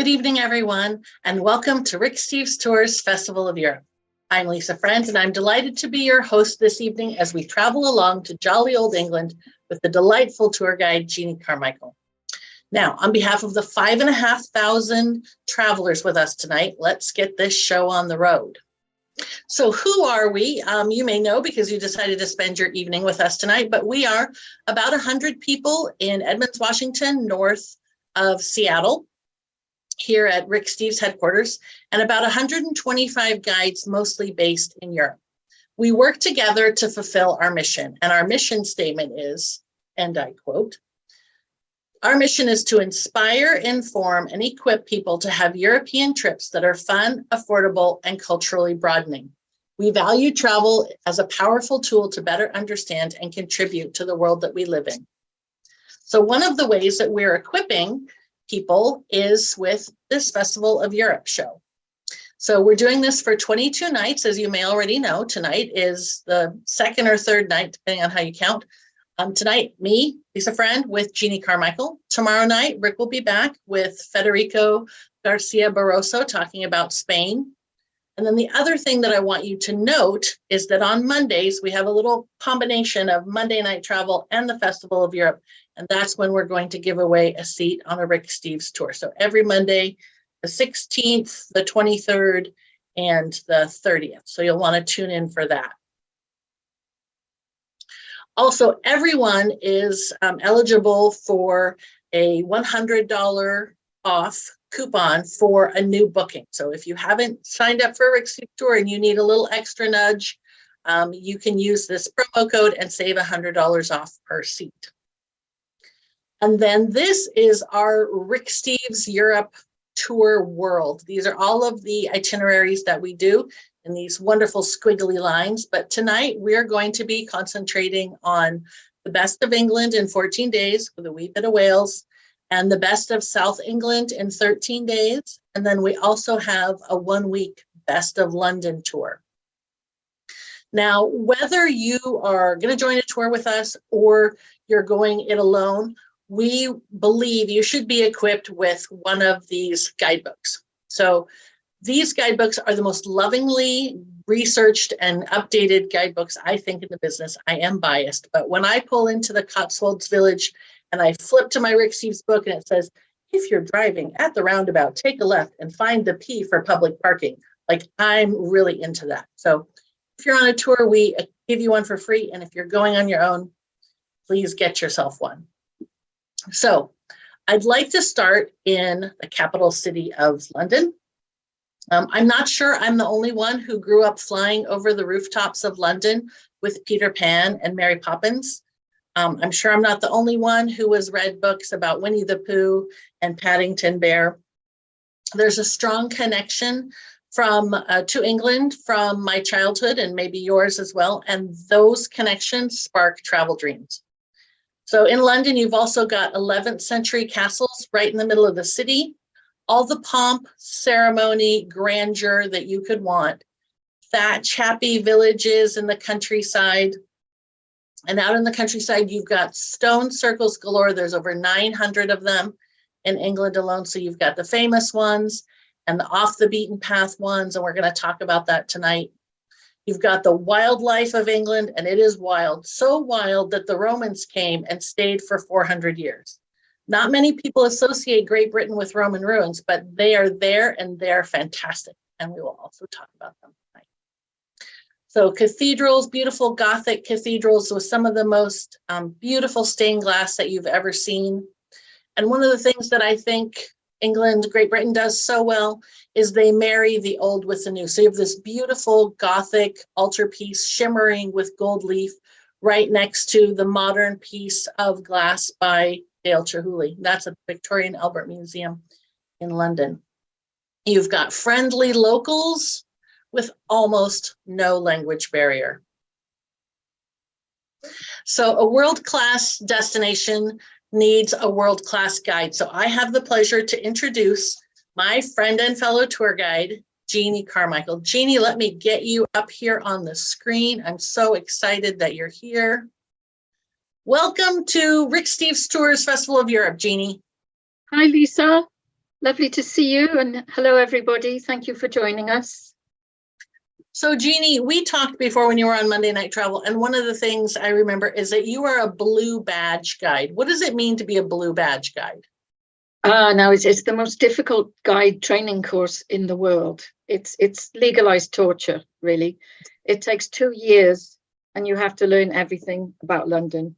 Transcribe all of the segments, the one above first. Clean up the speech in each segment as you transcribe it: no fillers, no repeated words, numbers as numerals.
Good evening, everyone, and welcome to Rick Steves Tours Festival of Europe. I'm Lisa Friends, and I'm delighted to be your host this evening as we travel along to jolly old England with the delightful tour guide, Jeanie Carmichael. Now, on behalf of the 5,500 travelers with us tonight, let's get this show on the road. So who are we? You may know because you decided to spend your evening with us tonight, but we are about 100 people in Edmonds, Washington, north of Seattle, here at Rick Steves headquarters, and about 125 guides, mostly based in Europe. We work together to fulfill our mission, and our mission statement is, and I quote, "Our mission is to inspire, inform, and equip people to have European trips that are fun, affordable, and culturally broadening. We value travel as a powerful tool to better understand and contribute to the world that we live in." So one of the ways that we're equipping people is with this Festival of Europe show. So we're doing this for 22 nights, as you may already know. Tonight is the second or third night, depending on how you count. Tonight, me, Lisa Friend, with Jeanie Carmichael. Tomorrow night, Rick will be back with Federico Garcia Barroso talking about Spain. And then the other thing that I want you to note is that on Mondays, we have a little combination of Monday Night Travel and the Festival of Europe. And that's when we're going to give away a seat on a Rick Steves tour. So every Monday, the 16th, the 23rd, and the 30th. So you'll want to tune in for that. Also, everyone is eligible for a $100 off coupon for a new booking. So if you haven't signed up for a Rick Steves tour and you need a little extra nudge, you can use this promo code and save $100 off per seat. And then this is our Rick Steves Europe tour world. These are all of the itineraries that we do in these wonderful squiggly lines. But tonight we're going to be concentrating on the best of England in 14 days with a wee bit of Wales, and the best of South England in 13 days. And then we also have a 1-week best of London tour. Now, whether you are going to join a tour with us or you're going it alone, we believe you should be equipped with one of these guidebooks. So these guidebooks are the most lovingly researched and updated guidebooks, I think, in the business. I am biased, but when I pull into the Cotswolds village and I flip to my Rick Steves book and it says, if you're driving at the roundabout, take a left and find the P for public parking. Like, I'm really into that. So if you're on a tour, we give you one for free. And if you're going on your own, please get yourself one. So I'd like to start in the capital city of London. I'm not sure I'm the only one who grew up flying over the rooftops of London with Peter Pan and Mary Poppins. I'm sure I'm not the only one who has read books about Winnie the Pooh and Paddington Bear. There's a strong connection to England from my childhood and maybe yours as well. And those connections spark travel dreams. So in London, you've also got 11th century castles right in the middle of the city. All the pomp, ceremony, grandeur that you could want. Thatch happy villages in the countryside. And out in the countryside, you've got stone circles galore. There's over 900 of them in England alone. So you've got the famous ones and the off the beaten path ones. And we're going to talk about that tonight. You've got the wildlife of England, and it is wild. So wild that the Romans came and stayed for 400 years. Not many people associate Great Britain with Roman ruins, but they are there and they're fantastic. And we will also talk about them tonight. So cathedrals, beautiful Gothic cathedrals with some of the most beautiful stained glass that you've ever seen. And one of the things that I think Great Britain does so well is they marry the old with the new. So you have this beautiful Gothic altarpiece shimmering with gold leaf right next to the modern piece of glass by Dale Chihuly. That's at the Victoria and Albert Museum in London. You've got friendly locals with almost no language barrier. So a world-class destination needs a world-class guide. So I have the pleasure to introduce my friend and fellow tour guide, Jeanie Carmichael. Jeanie, let me get you up here on the screen. I'm so excited that you're here. Welcome to Rick Steves Tours Festival of Europe, Jeanie. Hi, Lisa. Lovely to see you, and hello everybody. Thank you for joining us. So Jeanie, we talked before when you were on Monday Night Travel, and one of the things I remember is that you are a blue badge guide. What does it mean to be a blue badge guide? Now it's the most difficult guide training course in the world. It's legalized torture, really. It takes 2 years and you have to learn everything about London.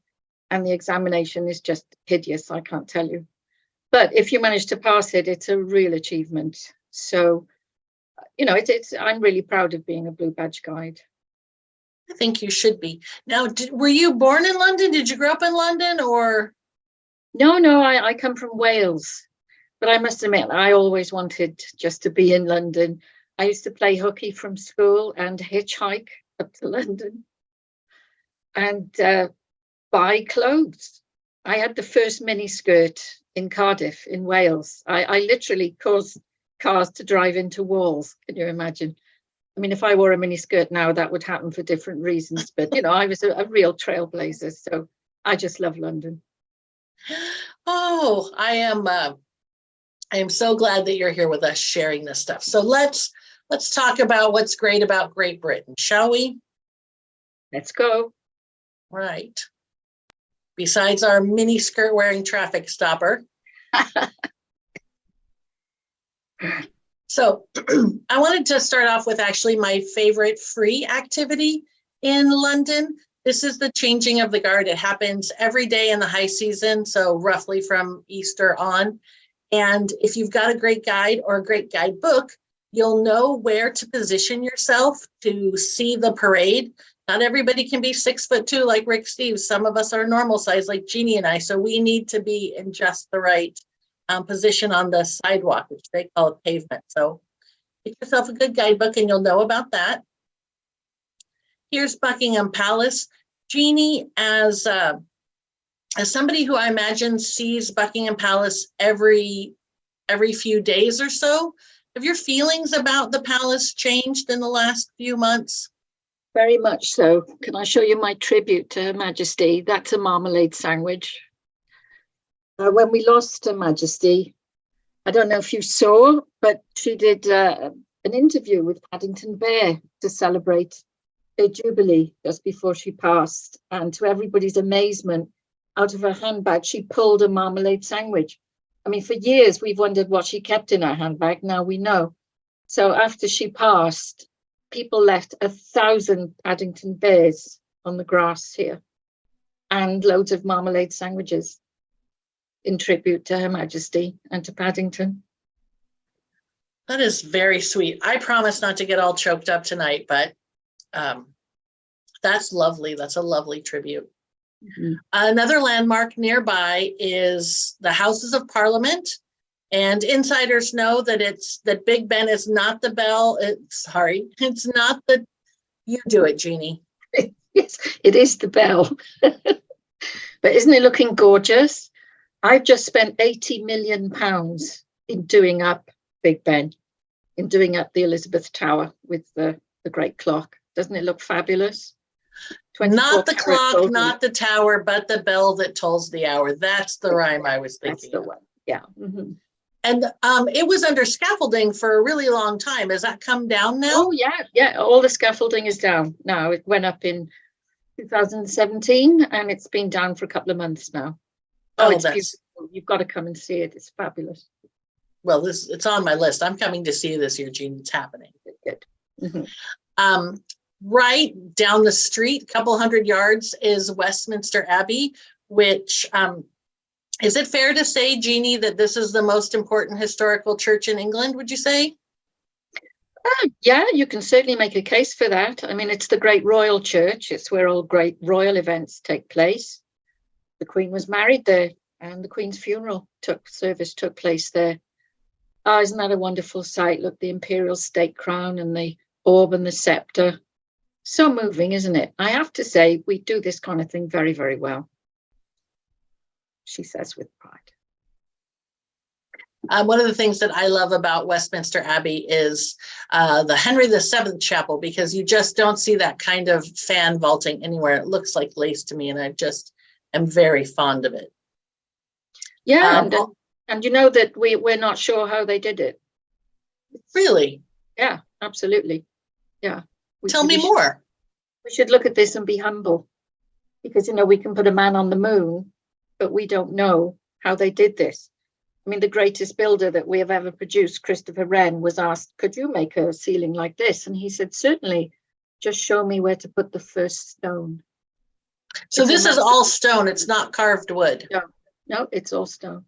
And the examination is just hideous, I can't tell you. But if you manage to pass it, it's a real achievement. So, you know, I'm really proud of being a blue badge guide. I think you should be. Now, were you born in London? Did you grow up in London or? No, I come from Wales, but I must admit, I always wanted just to be in London. I used to play hooky from school and hitchhike up to London and buy clothes. I had the first mini skirt in Cardiff in Wales. I literally caused cars to drive into walls. Can you imagine? I mean, if I wore a mini skirt now, that would happen for different reasons. But, you know, I was a real trailblazer. So I just love London. Oh, I am so glad that you're here with us sharing this stuff. So let's talk about what's great about Great Britain, shall we? Let's go. Right. Besides our mini skirt wearing traffic stopper. So I wanted to start off with actually my favorite free activity in London. This is the changing of the guard. It happens every day in the high season, so roughly from Easter on. And if you've got a great guide or a great guidebook, you'll know where to position yourself to see the parade. Not everybody can be 6'2" like Rick Steves. Some of us are normal size like Jeanie and I, so we need to be in just the right position on the sidewalk, which they call a pavement. So get yourself a good guidebook and you'll know about that. Here's Buckingham Palace. Jeanie, as somebody who I imagine sees Buckingham Palace every few days or so, have your feelings about the palace changed in the last few months? Very much so. Can I show you my tribute to Her Majesty? That's a marmalade sandwich. When we lost Her Majesty, I don't know if you saw, but she did an interview with Paddington Bear to celebrate a jubilee just before she passed. And to everybody's amazement, out of her handbag, she pulled a marmalade sandwich. I mean, for years, we've wondered what she kept in her handbag. Now we know. So after she passed, people left 1,000 Paddington Bears on the grass here and loads of marmalade sandwiches in tribute to Her Majesty and to Paddington. That is very sweet. I promise not to get all choked up tonight, but that's lovely. That's a lovely tribute. Mm-hmm. Another landmark nearby is the Houses of Parliament. And insiders know that Big Ben is not the bell. It's not the, you do it, Jeanie. Yes, it is the bell. But isn't it looking gorgeous? I've just spent £80 million in doing up Big Ben, in doing up the Elizabeth Tower with the great clock. Doesn't it look fabulous? Not the clock, not the tower, but the bell that tolls the hour. That's the rhyme I was thinking. That's the one. Yeah. Mm-hmm. And it was under scaffolding for a really long time. Has that come down now? Oh, yeah. All the scaffolding is down now. It went up in 2017 and it's been down for a couple of months now. Oh, it's beautiful. You've got to come and see it. It's fabulous. Well, it's on my list. I'm coming to see you this year, Jean. It's happening. Good. Mm-hmm. Right down the street, a couple hundred yards, is Westminster Abbey, which is it fair to say, Jeanie, that this is the most important historical church in England, would you say? Yeah, you can certainly make a case for that. I mean, it's the great royal church. It's where all great royal events take place. The Queen was married there and the Queen's funeral service took place there. Oh, isn't that a wonderful sight? Look, the imperial state crown and the orb and the scepter. So moving, isn't it? I have to say, we do this kind of thing very, very well, she says with pride. One of the things that I love about Westminster Abbey is the Henry VII Chapel, because you just don't see that kind of fan vaulting anywhere. It looks like lace to me, and I just am very fond of it. Yeah, And you know that we're not sure how they did it. Really? Yeah, absolutely. Yeah. Tell me more. We should look at this and be humble, because, you know, we can put a man on the moon, but we don't know how they did this. I mean, the greatest builder that we have ever produced, Christopher Wren, was asked, could you make a ceiling like this? And he said, certainly, just show me where to put the first stone. So this is all stone. It's not carved wood. No, it's all stone.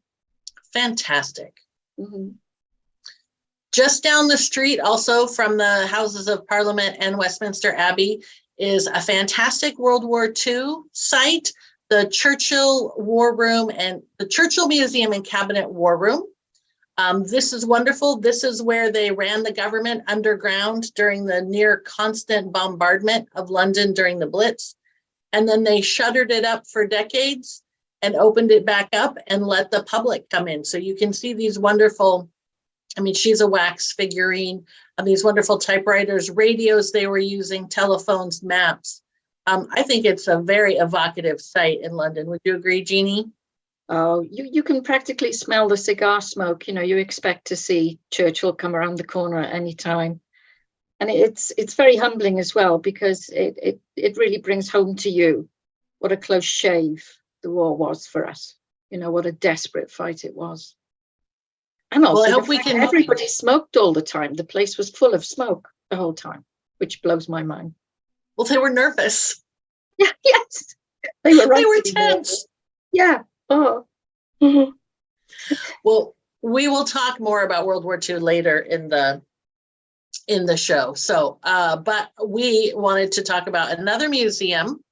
Fantastic. Mm-hmm. Just down the street, also from the Houses of Parliament and Westminster Abbey, is a fantastic World War II site, the Churchill War Room and the Churchill Museum and Cabinet War Room. This is wonderful. This is where they ran the government underground during the near constant bombardment of London during the Blitz. And then they shuttered it up for decades and opened it back up and let the public come in. So you can see these wonderful, I mean, she's a wax figurine of these wonderful typewriters, radios they were using, telephones, maps. I think it's a very evocative site in London. Would you agree, Jeanie? Oh, you can practically smell the cigar smoke. You know, you expect to see Churchill come around the corner at any time. And it's very humbling as well, because it really brings home to you what a close shave the war was for us. You know, what a desperate fight it was. And also, well, I hope we can. Everybody smoked all the time. The place was full of smoke the whole time, which blows my mind. Well, they were nervous. Yeah, yes. They were tense. Nervous. Yeah. Oh. Mm-hmm. Well, we will talk more about World War II later in the show. So, but we wanted to talk about another museum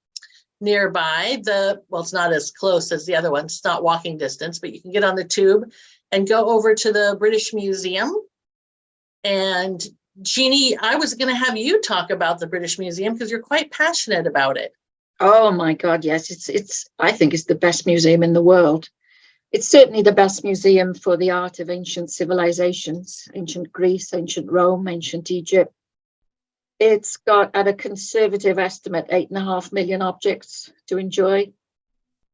nearby. Well, it's not as close as the other one. It's not walking distance, but you can get on the tube and go over to the British Museum. And Jeanie, I was going to have you talk about the British Museum because you're quite passionate about it. Oh my God, yes. It's I think it's the best museum in the world. It's certainly the best museum for the art of ancient civilizations, ancient Greece, ancient Rome, ancient Egypt. It's got, at a conservative estimate, 8.5 million objects to enjoy,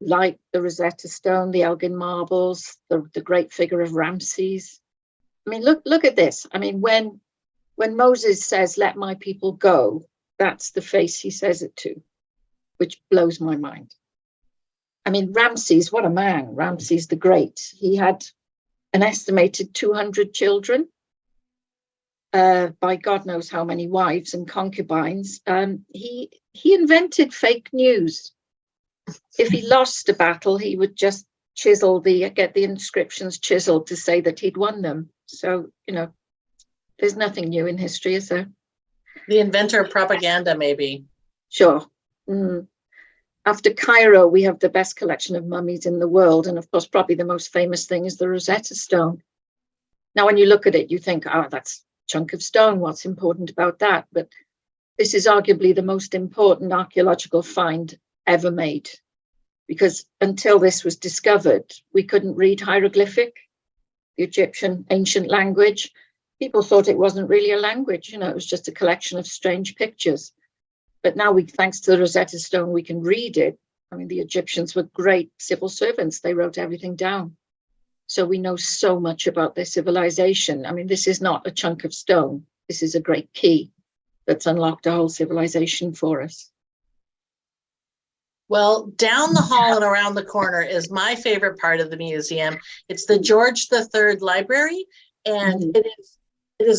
like the Rosetta Stone, the Elgin marbles, the great figure of Ramses. I mean, look at this. I mean, when Moses says, "Let my people go," that's the face he says it to, which blows my mind. I mean, Ramses, what a man, Ramses the Great. He had an estimated 200 children, by God knows how many wives and concubines. He invented fake news. If he lost a battle, he would just get the inscriptions chiseled to say that he'd won them. So, you know, there's nothing new in history, is there? The inventor of propaganda, maybe. Sure. Mm. After Cairo, we have the best collection of mummies in the world. And of course, probably the most famous thing is the Rosetta Stone. Now, when you look at it, you think, oh, that's a chunk of stone. What's important about that? But this is arguably the most important archaeological find ever made, because until this was discovered, we couldn't read hieroglyphic, the Egyptian ancient language. People thought it wasn't really a language. You know, it was just a collection of strange pictures. But now, thanks to the Rosetta Stone, we can read it. I mean, the Egyptians were great civil servants. They wrote everything down. So we know so much about their civilization. I mean, this is not a chunk of stone. This is a great key that's unlocked a whole civilization for us. Well, down the hall and around the corner is my favorite part of the museum. It's the George III Library, and it's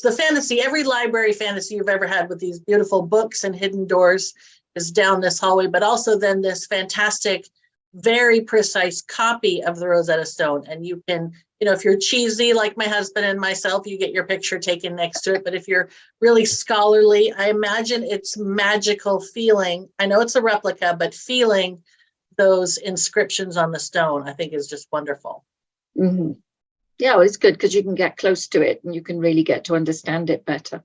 the fantasy. Every library fantasy you've ever had with these beautiful books and hidden doors is down this hallway, but also then this fantastic, very precise copy of the Rosetta Stone. And you can, you know, if you're cheesy like my husband and myself, you get your picture taken next to it. But if you're really scholarly, I imagine it's magical feeling. I know it's a replica, but feeling those inscriptions on the stone, I think, is just wonderful. Mm-hmm. Yeah, well, it's good because you can get close to it and you can really get to understand it better.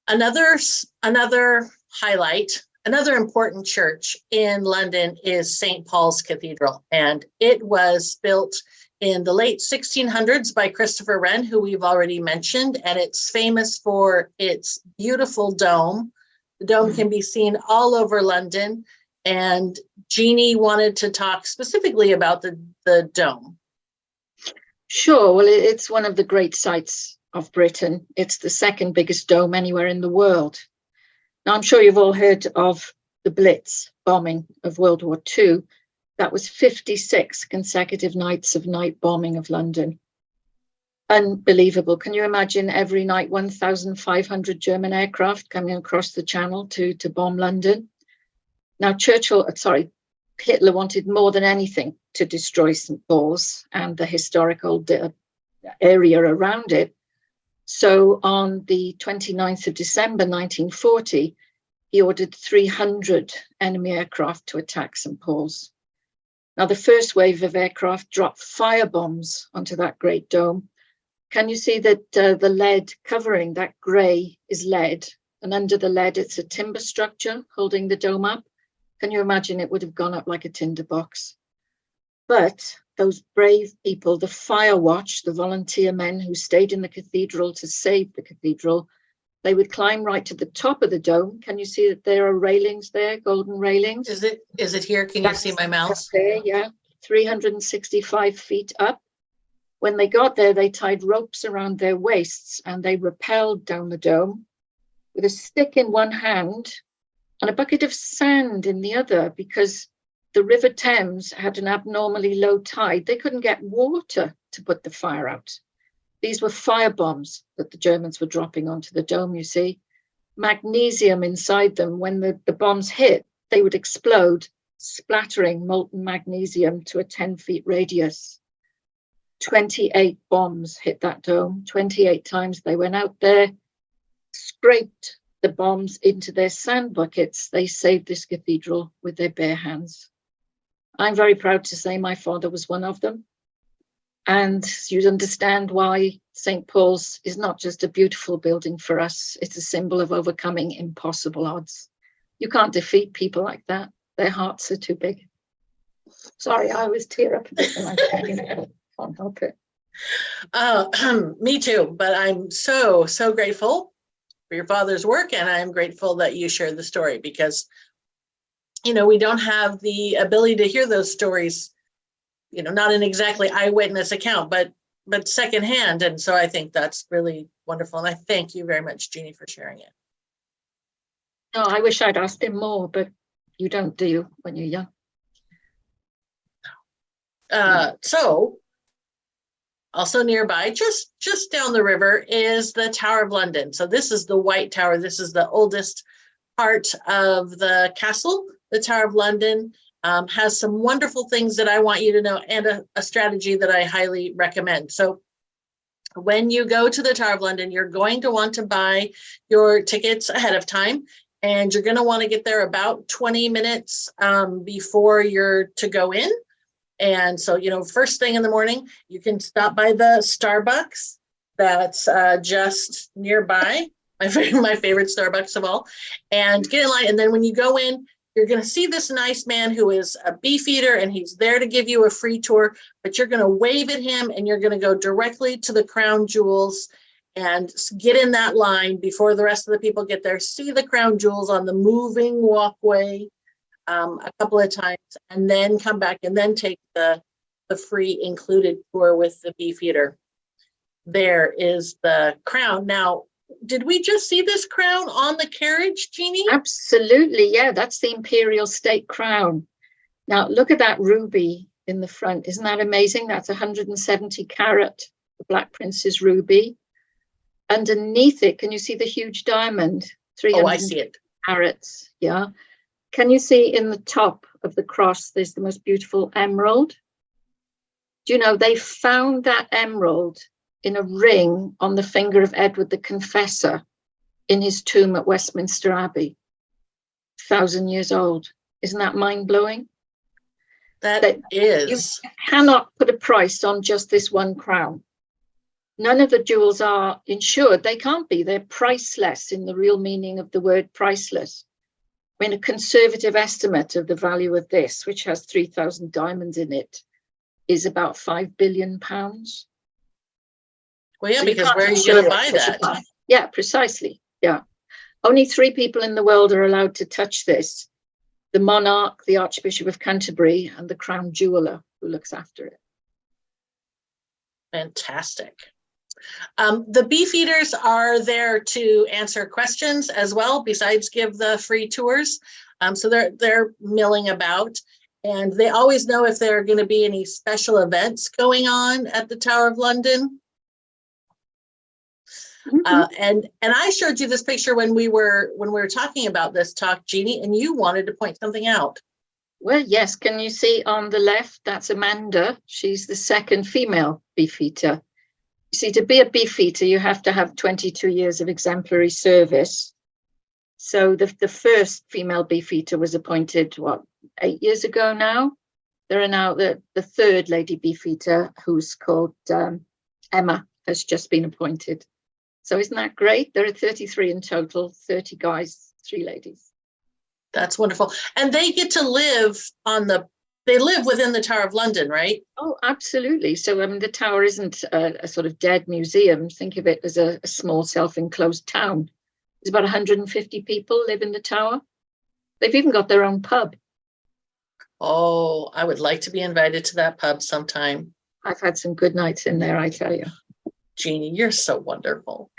Another highlight, another important church in London is St. Paul's Cathedral, and it was built in the late 1600s by Christopher Wren, who we've already mentioned, and it's famous for its beautiful dome. The dome can be seen all over London, And Jeanie wanted to talk specifically about the dome. Sure. Well, it's one of the great sights of Britain. It's the second biggest dome anywhere in the world. Now, I'm sure you've all heard of the Blitz bombing of World War II. That was 56 consecutive nights of night bombing of London. Unbelievable. Can you imagine every night 1,500 German aircraft coming across the channel to bomb London? Now, Hitler wanted more than anything to destroy St. Paul's and the historical area around it. So on the 29th of December 1940, he ordered 300 enemy aircraft to attack St. Paul's. Now, the first wave of aircraft dropped firebombs onto that great dome. Can you see that the lead covering, that grey, is lead, and under the lead it's a timber structure holding the dome up? Can you imagine it would have gone up like a tinderbox? But those brave people, the fire watch, the volunteer men who stayed in the cathedral to save the cathedral, they would climb right to the top of the dome. Can you see that there are railings there, golden railings? Is it here? Can you see my mouse? There, yeah, 365 feet up. When they got there, they tied ropes around their waists and they rappelled down the dome with a stick in one hand and a bucket of sand in the other, because the River Thames had an abnormally low tide. They couldn't get water to put the fire out. These were fire bombs that the Germans were dropping onto the dome, you see. Magnesium inside them. When the bombs hit, they would explode, splattering molten magnesium to a 10-foot radius. 28 bombs hit that dome. 28 times they went out there, scraped the bombs into their sand buckets. They saved this cathedral with their bare hands. I'm very proud to say my father was one of them. And you'd understand why St. Paul's is not just a beautiful building for us. It's a symbol of overcoming impossible odds. You can't defeat people like that. Their hearts are too big. Sorry, I always tear up a bit when I can't help it. Me too, but I'm so grateful for your father's work, and I'm grateful that you shared the story, because we don't have the ability to hear those stories, not an exactly eyewitness account, but secondhand. And so I think that's really wonderful. And I thank you very much, Jeanie, for sharing it. No, I wish I'd asked him more, but you don't, do you, when you're young? So also nearby, just down the river, is the Tower of London. So this is the White Tower. This is the oldest part of the castle. The Tower of London has some wonderful things that I want you to know, and a strategy that I highly recommend. So when you go to the Tower of London, you're going to want to buy your tickets ahead of time, and you're going to want to get there about 20 minutes before you're to go in. And so, first thing in the morning, you can stop by the Starbucks that's just nearby, my favorite Starbucks of all, and get in line. And then when you go in, you're going to see this nice man who is a beefeater, and he's there to give you a free tour, but you're going to wave at him and you're going to go directly to the crown jewels and get in that line before the rest of the people get there. See the crown jewels on the moving walkway a couple of times, and then come back and then take the free included tour with the beefeater. There is the crown. Now, did we just see this crown on the carriage, Jeanie? Absolutely, yeah, that's the Imperial State Crown. Now, look at that ruby in the front. Isn't that amazing? That's 170 carat, the Black Prince's ruby. Underneath it, can you see the huge diamond? 300 Oh, I see it. Carats, yeah. Can you see in the top of the cross, there's the most beautiful emerald? Do you know, they found that emerald in a ring on the finger of Edward the Confessor in his tomb at Westminster Abbey, 1,000 years old. Isn't that mind-blowing? That is. You cannot put a price on just this one crown. None of the jewels are insured. They can't be. They're priceless in the real meaning of the word priceless. I mean, a conservative estimate of the value of this, which has 3,000 diamonds in it, is about £5 billion. Well, yeah, because where are you going to buy that? Yeah, precisely. Yeah. Only 3 people in the world are allowed to touch this. the monarch, the Archbishop of Canterbury, and the crown jeweler who looks after it. Fantastic. The beefeaters are there to answer questions as well, besides give the free tours. So they're milling about, and they always know if there are going to be any special events going on at the Tower of London. And I showed you this picture when we were talking about this talk, Jeanie, and you wanted to point something out. Well, yes. Can you see on the left? That's Amanda. She's the second female beefeater. You see, to be a beefeater, you have to have 22 years of exemplary service. So the first female beefeater was appointed, 8 years ago now? There are now the third lady beefeater, who's called Emma, has just been appointed. So isn't that great? There are 33 in total, 30 guys, 3 ladies. That's wonderful. And they get to live they live within the Tower of London, right? Oh, absolutely. So, I mean, the Tower isn't a sort of dead museum. Think of it as a small self-enclosed town. There's about 150 people live in the Tower. They've even got their own pub. Oh, I would like to be invited to that pub sometime. I've had some good nights in there, I tell you. Jeanie, you're so wonderful.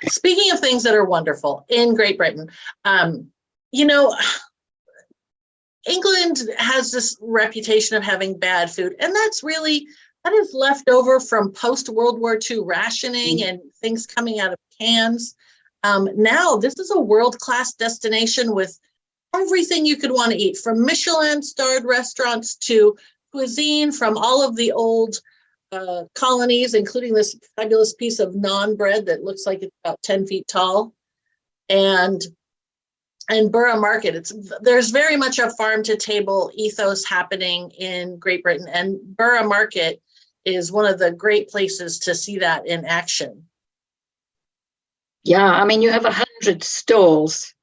Speaking of things that are wonderful in Great Britain, England has this reputation of having bad food, and that is left over from post-World War II rationing and things coming out of cans. Now, this is a world-class destination with everything you could want to eat, from Michelin-starred restaurants to cuisine from all of the old colonies, including this fabulous piece of naan bread that looks like it's about 10 feet tall. And Borough Market, there's very much a farm to table ethos happening in Great Britain, and Borough Market is one of the great places to see that in action. Yeah, I mean, you have 100 stalls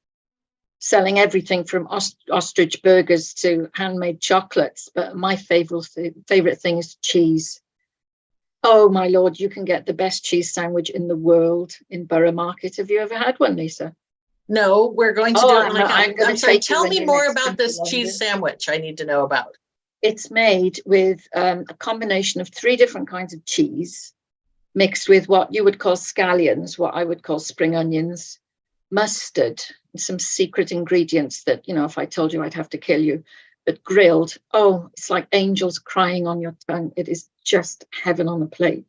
selling everything from ostrich burgers to handmade chocolates, but my favorite thing is cheese. Oh my Lord, you can get the best cheese sandwich in the world in Borough Market. Have you ever had one, Lisa? No, we're going to do it when I come. I'm sorry, tell me more about this cheese sandwich I need to know about. It's made with a combination of 3 different kinds of cheese mixed with what you would call scallions, what I would call spring onions, mustard, and some secret ingredients that, if I told you I'd have to kill you, but grilled. Oh, it's like angels crying on your tongue. It is just heaven on a plate.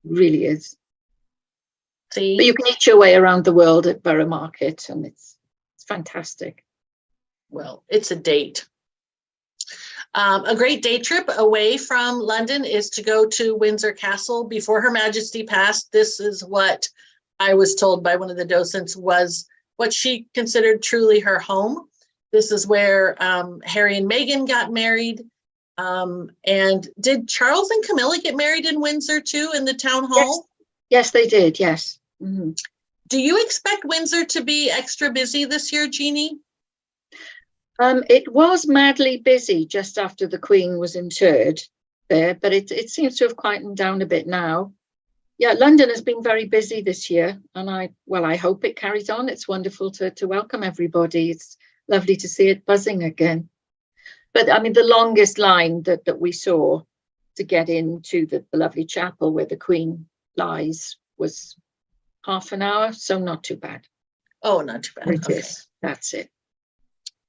It really is. See? But you can eat your way around the world at Borough Market, and it's fantastic. Well, it's a date. A great day trip away from London is to go to Windsor Castle. Before Her Majesty passed, this is what I was told by one of the docents was what she considered truly her home. This is where Harry and Meghan got married. And did Charles and Camilla get married in Windsor too, in the town hall? Yes, they did. Yes. Mm-hmm. Do you expect Windsor to be extra busy this year, Jeanie? It was madly busy just after the Queen was interred there, but it seems to have quietened down a bit now. Yeah, London has been very busy this year, and I hope it carries on. It's wonderful to welcome everybody. It's lovely to see it buzzing again. But I mean, the longest line that we saw to get into the lovely chapel where the Queen lies was half an hour, so not too bad. Oh, not too bad. Okay. That's it.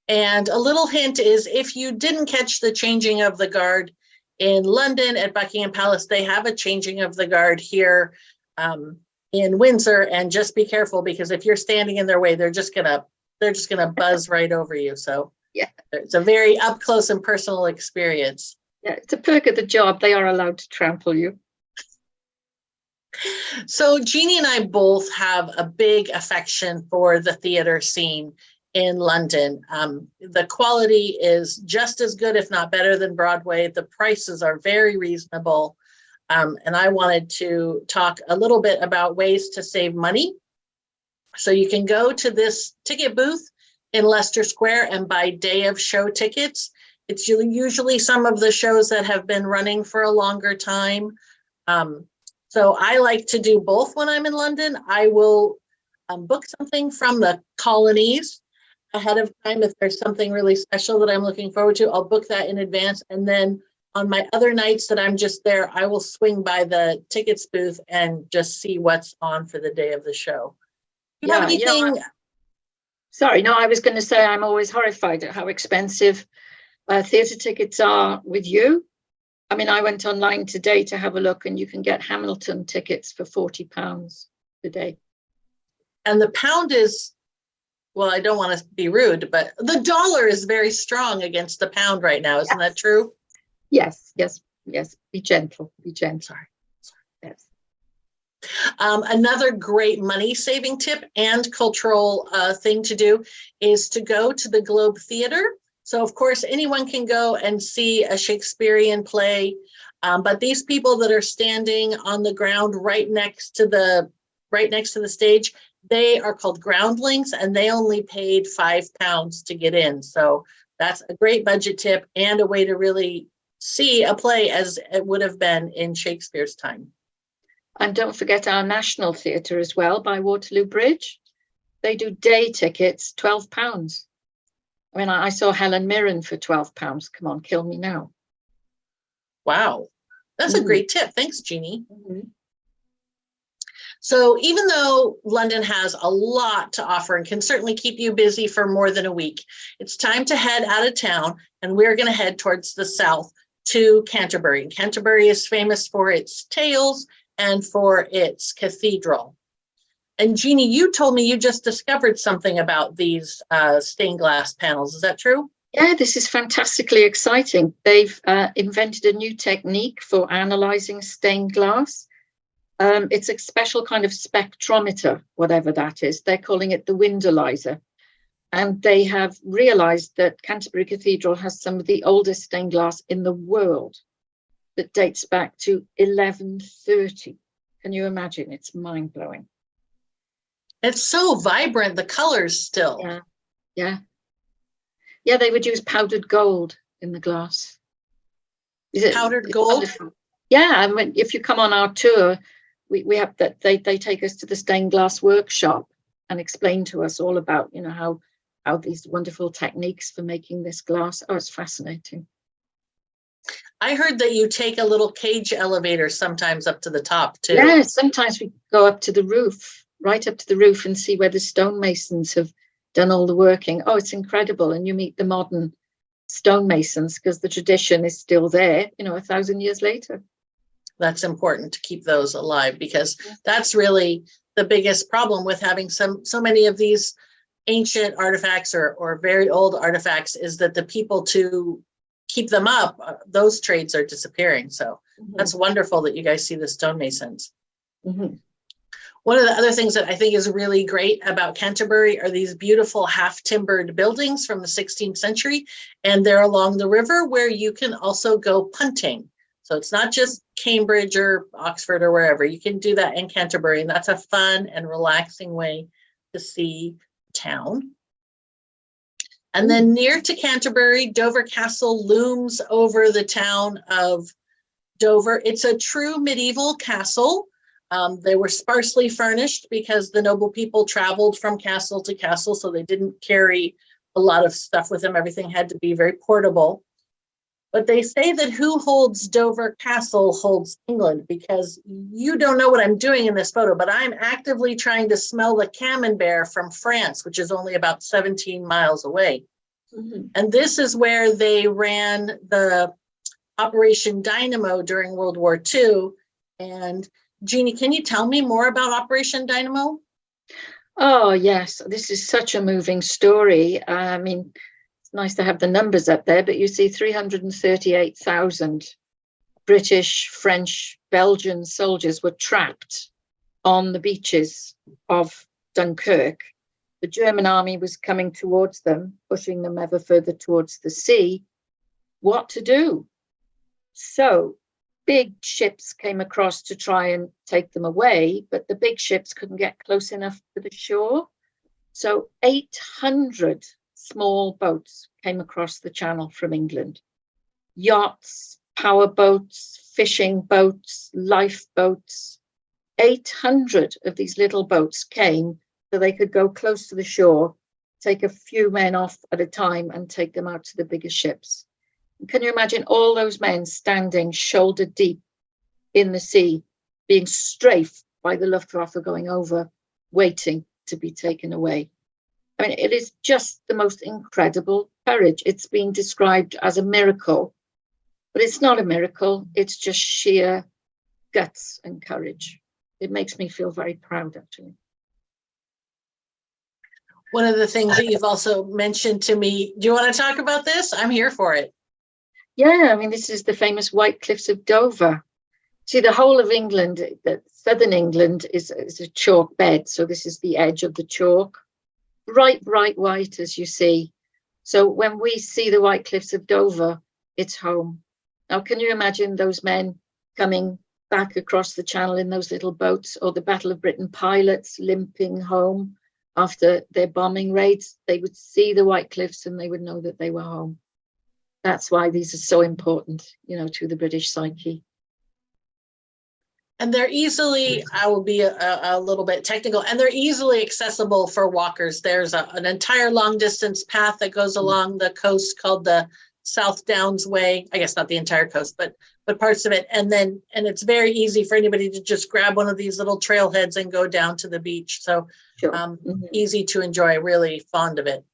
And a little hint is, if you didn't catch the changing of the guard in London at Buckingham Palace, they have a changing of the guard here in Windsor, and just be careful, because if you're standing in their way, they're just gonna buzz right over you. So yeah, it's a very up close and personal experience. Yeah, it's a perk of the job. They are allowed to trample you. So Jeanie and I both have a big affection for the theater scene in London. The quality is just as good, if not better, than Broadway. The prices are very reasonable. And I wanted to talk a little bit about ways to save money. So you can go to this ticket booth in Leicester Square and buy day of show tickets. It's usually some of the shows that have been running for a longer time. So I like to do both when I'm in London. I will book something from the colonies, ahead of time. If there's something really special that I'm looking forward to, I'll book that in advance. And then on my other nights that I'm just there, I will swing by the tickets booth and just see what's on for the day of the show. Do you have anything? Sorry, no, I was going to say I'm always horrified at how expensive theatre tickets are with you. I mean, I went online today to have a look, and you can get Hamilton tickets for £40 a day. And the pound is, well, I don't want to be rude, but the dollar is very strong against the pound right now. Isn't that true? Yes. Be gentle. Sorry. Yes. Another great money saving tip and cultural thing to do is to go to the Globe Theatre. So of course, anyone can go and see a Shakespearean play, but these people that are standing on the ground right next to the stage, they are called groundlings, and they only paid £5 to get in. So that's a great budget tip and a way to really see a play as it would have been in Shakespeare's time. And don't forget our National Theatre as well by Waterloo Bridge. They do day tickets, £12. I mean, I saw Helen Mirren for £12. Come on, kill me now. Wow. That's a great tip. Thanks, Jeanie. Mm-hmm. So even though London has a lot to offer and can certainly keep you busy for more than a week, it's time to head out of town, and we're going to head towards the south to Canterbury. Canterbury is famous for its tales and for its cathedral. And Jeanie, you told me you just discovered something about these stained glass panels. Is that true? Yeah, this is fantastically exciting. They've invented a new technique for analyzing stained glass. It's a special kind of spectrometer, whatever that is. They're calling it the Windolyzer. And they have realized that Canterbury Cathedral has some of the oldest stained glass in the world that dates back to 1130. Can you imagine? It's mind-blowing. It's so vibrant, the colors still. Yeah, they would use powdered gold in the glass. Powdered gold? Wonderful. Yeah, I mean, if you come on our tour, we have that. They take us to the stained glass workshop and explain to us all about, how these wonderful techniques for making this glass. Oh, it's fascinating. I heard that you take a little cage elevator sometimes up to the top too. Yeah, sometimes we go up to the roof, right up to the roof, and see where the stonemasons have done all the working. Oh, it's incredible. And you meet the modern stonemasons because the tradition is still there, 1,000 years later. That's important to keep those alive, because that's really the biggest problem with having so many of these ancient artifacts or very old artifacts, is that the people to keep them up, those trades are disappearing. So that's wonderful that you guys see the stonemasons. One of the other things that I think is really great about Canterbury are these beautiful half-timbered buildings from the 16th century, and they're along the river where you can also go punting. So it's not just Cambridge or Oxford or wherever. You can do that in Canterbury, and that's a fun and relaxing way to see town. And then near to Canterbury, Dover Castle looms over the town of Dover. It's a true medieval castle. They were sparsely furnished because the noble people traveled from castle to castle, so they didn't carry a lot of stuff with them. Everything had to be very portable. But they say that who holds Dover Castle holds England, because you don't know what I'm doing in this photo, but I'm actively trying to smell the camembert from France, which is only about 17 miles away. And this is where they ran the Operation Dynamo during World War II. And Jeanie, can you tell me more about Operation Dynamo? Oh, yes. This is such a moving story. I mean, it's nice to have the numbers up there, but you see 338,000 British, French, Belgian soldiers were trapped on the beaches of Dunkirk. The German army was coming towards them, pushing them ever further towards the sea. What to do? So big ships came across to try and take them away, but the big ships couldn't get close enough to the shore. So 800 small boats came across the channel from England. Yachts, power boats, fishing boats, lifeboats. 800 of these little boats came so they could go close to the shore take a few men off at a time and take them out to the bigger ships. Can you imagine all those men standing shoulder deep in the sea, being strafed by the Luftwaffe going over, waiting to be taken away? I mean, it is just the most incredible courage. It's been described as a miracle, but it's not a miracle. It's just sheer guts and courage. It makes me feel very proud, actually. One of the things that you've also mentioned to me, do you want to talk about this? I'm here for it. Yeah, I mean, this is the famous White Cliffs of Dover. See, the whole of England, southern England, is a chalk bed. So this is the edge of the chalk, bright white, as you see. So when we see the White Cliffs of Dover, it's home. Now, can you imagine those men coming back across the channel in those little boats, or the Battle of Britain pilots limping home after their bombing raids? They would see the White Cliffs and they would know that they were home. That's why these are so important, to the British psyche. And they're easily, I will be a little bit technical, and they're easily accessible for walkers. There's an entire long distance path that goes along the coast called the South Downs Way. I guess not the entire coast, but parts of it. And it's very easy for anybody to just grab one of these little trailheads and go down to the beach. So Sure. Easy to enjoy, really fond of it.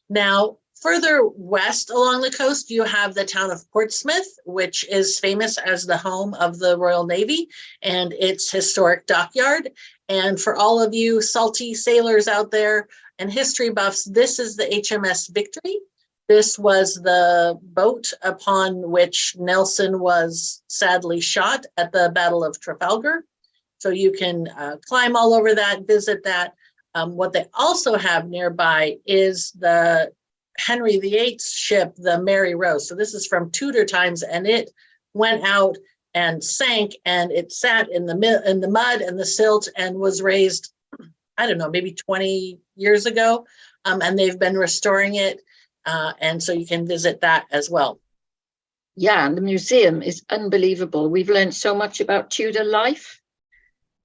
Now, further west along the coast, you have the town of Portsmouth, which is famous as the home of the Royal Navy and its historic dockyard. And for all of you salty sailors out there and history buffs, this is the HMS Victory. This was the boat upon which Nelson was sadly shot at the Battle of Trafalgar. So you can climb all over that, visit that. What they also have nearby is the Henry VIII's ship, the Mary Rose. So this is from Tudor times, and it went out and sank, and it sat in the mud and the silt and was raised, I don't know, maybe 20 years ago. And they've been restoring it. And so you can visit that as well. Yeah, and the museum is unbelievable. We've learned so much about Tudor life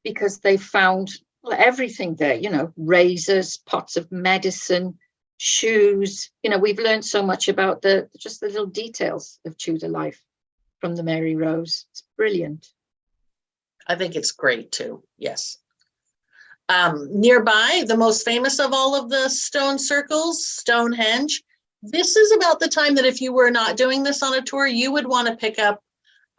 because they found everything there, razors, pots of medicine, shoes. We've learned so much about just the little details of Tudor life from the Mary Rose. It's brilliant. I think it's great too. Yes. Nearby, the most famous of all of the stone circles, Stonehenge. This is about the time that if you were not doing this on a tour, you would want to pick up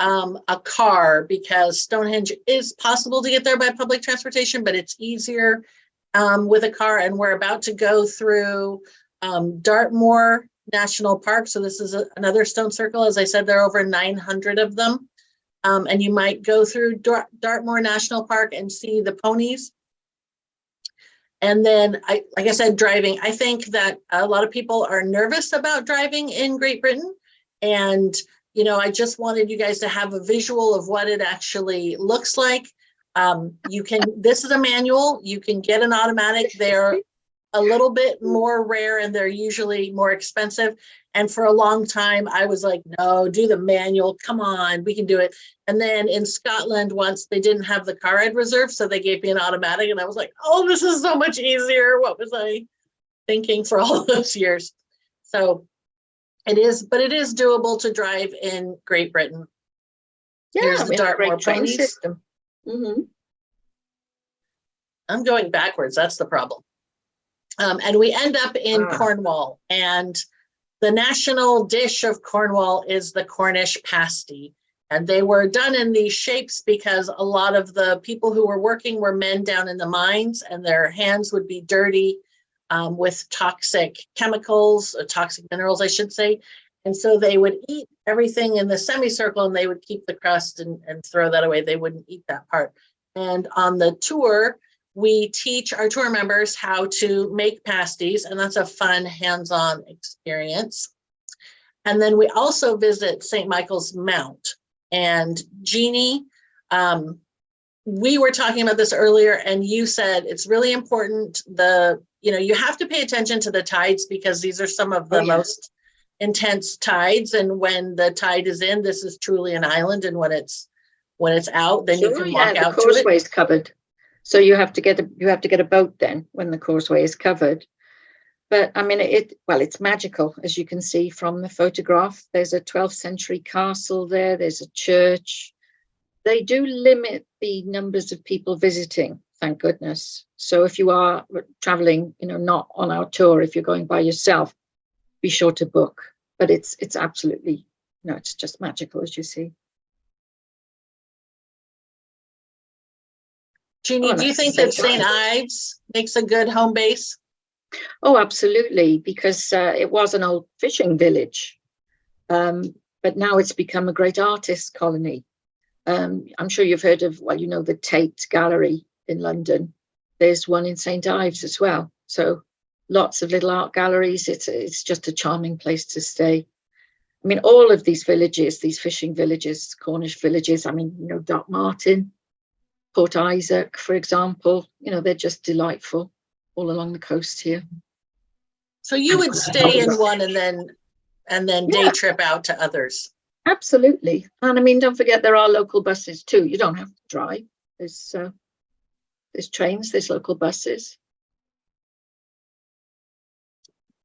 a car, because Stonehenge is possible to get there by public transportation, but it's easier with a car. And we're about to go through Dartmoor National Park. So this is another stone circle. As I said, there are over 900 of them. And you might go through Dartmoor National Park and see the ponies. And then, like I said, driving. I think that a lot of people are nervous about driving in Great Britain. And, I just wanted you guys to have a visual of what it actually looks like. This is a manual. You can get an automatic. They're a little bit more rare and they're usually more expensive. And for a long time, I was like, no, do the manual. Come on, we can do it. And then in Scotland, once they didn't have the car I'd reserved, so they gave me an automatic. And I was like, oh, this is so much easier. What was I thinking for all those years? So it is, but it is doable to drive in Great Britain. Yeah, here's the Dartmoor train ponies. System. Mm-hmm. I'm going backwards. That's the problem. And we end up in Cornwall, and the national dish of Cornwall is the Cornish pasty. And they were done in these shapes because a lot of the people who were working were men down in the mines, and their hands would be dirty with toxic chemicals, toxic minerals, I should say. And so they would eat everything in the semicircle, and they would keep the crust and throw that away. They wouldn't eat that part. And on the tour, we teach our tour members how to make pasties, and that's a fun hands-on experience. And then we also visit St. Michael's Mount. And Jeanie, we were talking about this earlier, and you said it's really important. You have to pay attention to the tides, because these are some of the most intense tides. And when the tide is in, this is truly an island. And when it's out, then you can walk out to it. The causeway is covered. So you have to get a boat then when the causeway is covered. But I mean, it's magical, as you can see from the photograph. There's a 12th century castle there. There's a church. They do limit the numbers of people visiting, thank goodness. So if you are traveling, not on our tour, if you're going by yourself, be sure to book. But it's absolutely, it's just magical, as you see. Jeanie, do you think that St. Ives makes a good home base? Oh, absolutely, because it was an old fishing village, but now it's become a great artist colony. I'm sure you've heard of, the Tate Gallery in London. There's one in St. Ives as well. So lots of little art galleries. It's just a charming place to stay. I mean, all of these villages, these fishing villages, Cornish villages, Dock Martin, Port Isaac, for example, they're just delightful all along the coast here. So you would stay in one and then day trip out to others. Absolutely. And I mean, don't forget there are local buses too. You don't have to drive. There's trains, there's local buses.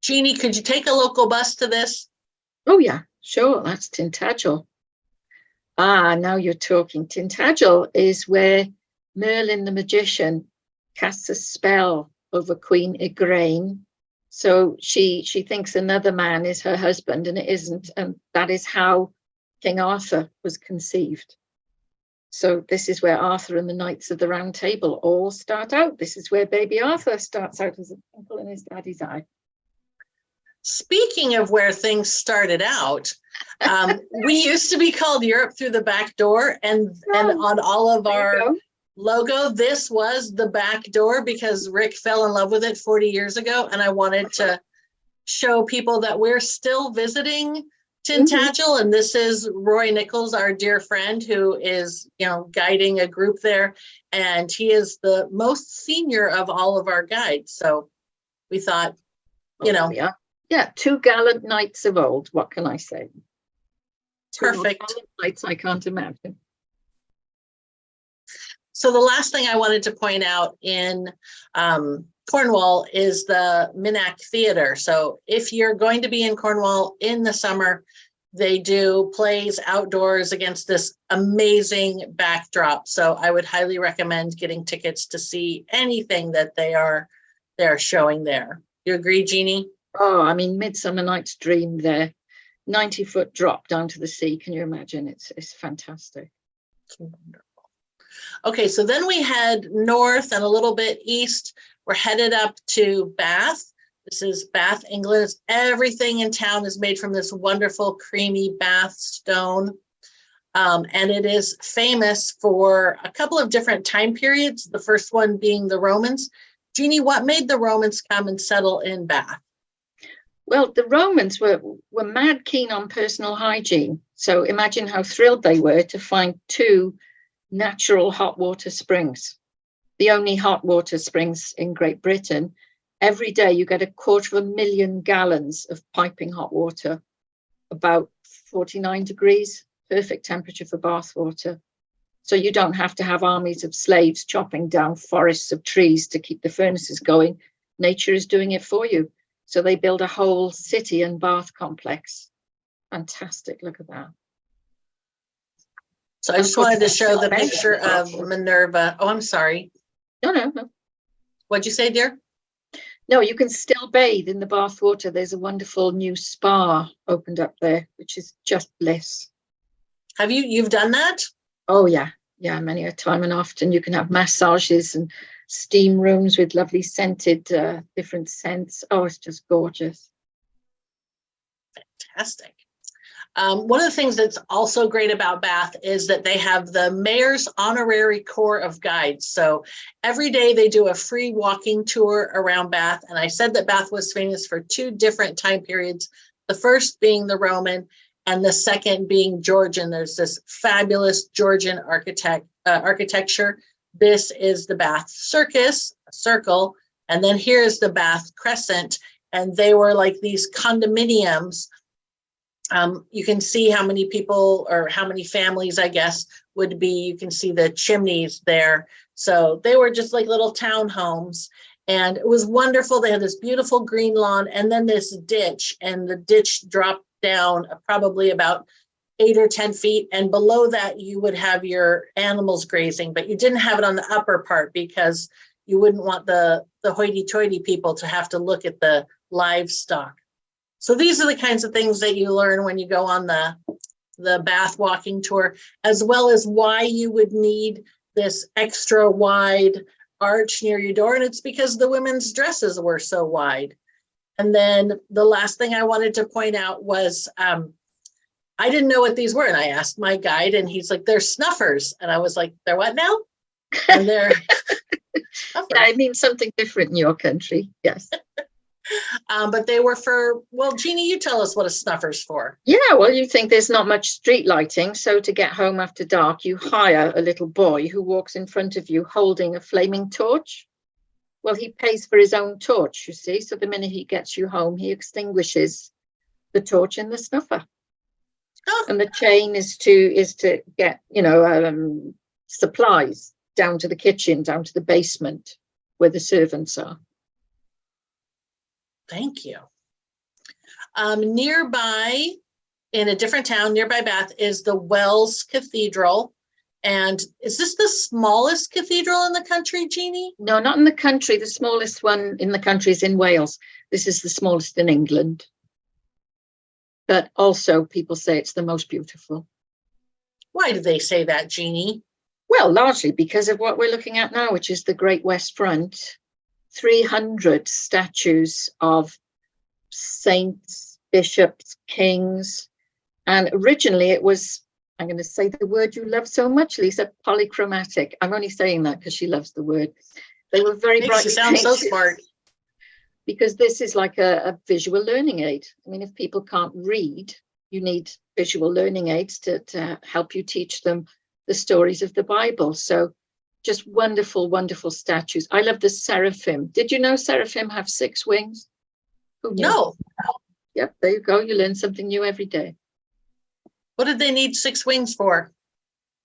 Jeanie, could you take a local bus to this? Oh yeah, sure. That's Tintagel. Now you're talking. Tintagel is where Merlin the magician casts a spell over Queen Igraine. So she thinks another man is her husband, and it isn't. And that is how King Arthur was conceived. So this is where Arthur and the Knights of the Round Table all start out. This is where baby Arthur starts out as a twinkle in his daddy's eye. Speaking of where things started out, we used to be called Europe Through the Back Door, and on all of our logo, this was the back door because Rick fell in love with it 40 years ago, and I wanted to show people that we're still visiting Tintagel, and this is Roy Nichols, our dear friend, who is guiding a group there, and he is the most senior of all of our guides. So we thought, Yeah, two gallant knights of old. What can I say? Perfect. Two knights I can't imagine. So the last thing I wanted to point out in Cornwall is the Minack Theatre. So if you're going to be in Cornwall in the summer, they do plays outdoors against this amazing backdrop. So I would highly recommend getting tickets to see anything that they're showing there. You agree, Jeanie? Oh, I mean, Midsummer Night's Dream there. 90-foot drop down to the sea. Can you imagine? It's fantastic. It's wonderful. Okay, so then we head north and a little bit east. We're headed up to Bath. This is Bath, England. Everything in town is made from this wonderful creamy Bath stone. And it is famous for a couple of different time periods. The first one being the Romans. Jeanie, what made the Romans come and settle in Bath? Well, the Romans were mad keen on personal hygiene. So imagine how thrilled they were to find two natural hot water springs, the only hot water springs in Great Britain. Every day you get 250,000 gallons of piping hot water, about 49 degrees, perfect temperature for bath water. So you don't have to have armies of slaves chopping down forests of trees to keep the furnaces going. Nature is doing it for you. So they build a whole city and bath complex. Fantastic. Look at that. So I just wanted to show the picture of Minerva. Oh, I'm sorry. No. What'd you say, dear? No, you can still bathe in the bath water. There's a wonderful new spa opened up there, which is just bliss. Have you've done that? Oh, yeah. Yeah, many a time and often. You can have massages and steam rooms with lovely scented, different scents. Oh, it's just gorgeous. Fantastic. One of the things that's also great about Bath is that they have the Mayor's Honorary Corps of Guides. So every day they do a free walking tour around Bath. And I said that Bath was famous for two different time periods, the first being the Roman and the second being Georgian. There's this fabulous Georgian architecture. This is the Bath Circus, a circle, and then here's the Bath Crescent, and they were like these condominiums. You can see how many people or how many families, I guess, would be. You can see the chimneys there. So they were just like little townhomes, And it was wonderful. They had this beautiful green lawn and then this ditch, and the ditch dropped down probably about 8 or 10 feet. And below that, you would have your animals grazing, but you didn't have it on the upper part because you wouldn't want the hoity-toity people to have to look at the livestock. So these are the kinds of things that you learn when you go on the Bath walking tour, as well as why you would need this extra wide arch near your door. And it's because the women's dresses were so wide. And then the last thing I wanted to point out was I didn't know what these were. And I asked my guide and he's like, they're snuffers. And I was like, they're what now? And they're snuffers. Yeah, I mean something different in your country. Yes. But they were for, well, Jeanie, you tell us what a snuffer's for. Yeah, well, you think there's not much street lighting. So to get home after dark, you hire a little boy who walks in front of you holding a flaming torch. Well, he pays for his own torch, you see. So the minute he gets you home, he extinguishes the torch in the snuffer. Oh. And the chain is to get, supplies down to the kitchen, down to the basement where the servants are. Thank you. Nearby, in a different town, nearby Bath, is the Wells Cathedral. And is this the smallest cathedral in the country, Jeanie? No, not in the country. The smallest one in the country is in Wales. This is the smallest in England. But also people say it's the most beautiful. Why do they say that, Jeanie? Well, largely because of what we're looking at now, which is the Great West Front. 300 statues of saints, bishops, kings. And originally it was, I'm going to say the word you love so much, Lisa, polychromatic. I'm only saying that because she loves the word. They were very brightly painted. Makes you sound so smart. Because this is like a visual learning aid. I mean, if people can't read, you need visual learning aids to help you teach them the stories of the Bible. So just wonderful, wonderful statues. I love the seraphim. Did you know seraphim have 6 wings? Who knew? No. Yep, there you go. You learn something new every day. What did they need 6 wings for?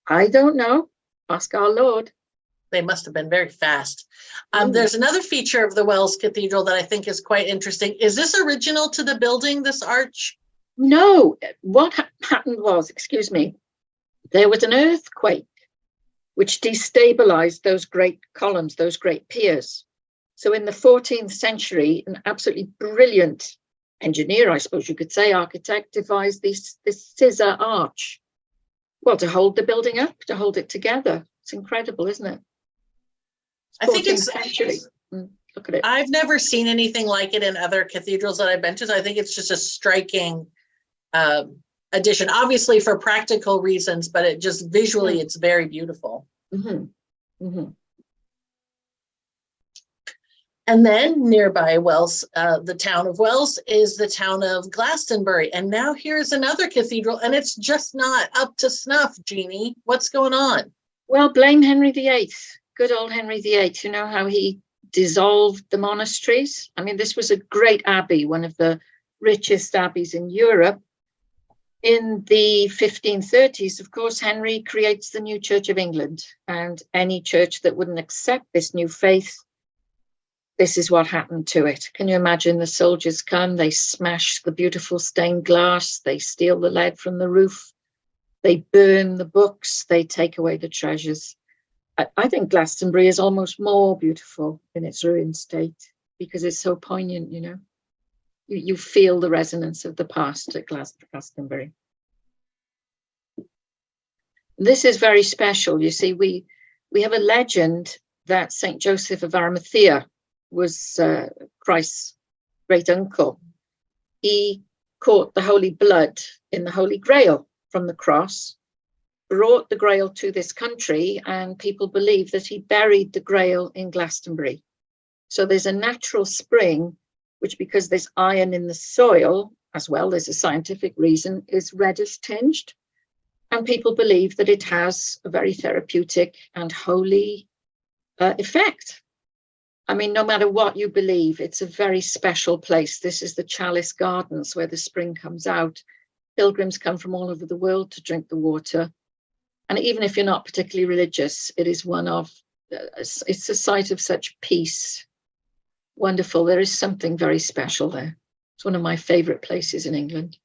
I don't know. Ask our Lord. They must have been very fast. There's another feature of the Wells Cathedral that I think is quite interesting. Is this original to the building, this arch? No. What happened was, there was an earthquake which destabilized those great columns, those great piers. So in the 14th century, an absolutely brilliant engineer, I suppose you could say, architect, devised this scissor arch. Well, to hold the building up, to hold it together. It's incredible, isn't it? I think it's century. Look at it. I've never seen anything like it in other cathedrals that I've been to. So I think it's just a striking addition, obviously for practical reasons, but it just visually, it's very beautiful. Mm-hmm. Mm-hmm. And then nearby Wells, the town of Wells, is the town of Glastonbury. And now here's another cathedral, and it's just not up to snuff, Jeanie. What's going on? Well, blame Henry VIII. Good old Henry VIII. You know how he dissolved the monasteries? I mean, this was a great abbey, one of the richest abbeys in Europe. In the 1530s, of course, Henry creates the new Church of England, and any church that wouldn't accept this new faith, this is what happened to it. Can you imagine? The soldiers come, they smash the beautiful stained glass, they steal the lead from the roof, they burn the books, they take away the treasures. I think Glastonbury is almost more beautiful in its ruined state because it's so poignant, you know. You feel the resonance of the past at Glastonbury. This is very special. You see, we have a legend that St. Joseph of Arimathea was Christ's great uncle. He caught the holy blood in the Holy Grail from the cross, brought the Grail to this country, and people believe that he buried the Grail in Glastonbury. So there's a natural spring, which, because there's iron in the soil, as well as a scientific reason, is reddish tinged. And people believe that it has a very therapeutic and holy effect. I mean, no matter what you believe, it's a very special place. This is the Chalice Gardens where the spring comes out. Pilgrims come from all over the world to drink the water. And even if you're not particularly religious, it is it's a site of such peace wonderful. There is something very special there. It's one of my favorite places in England.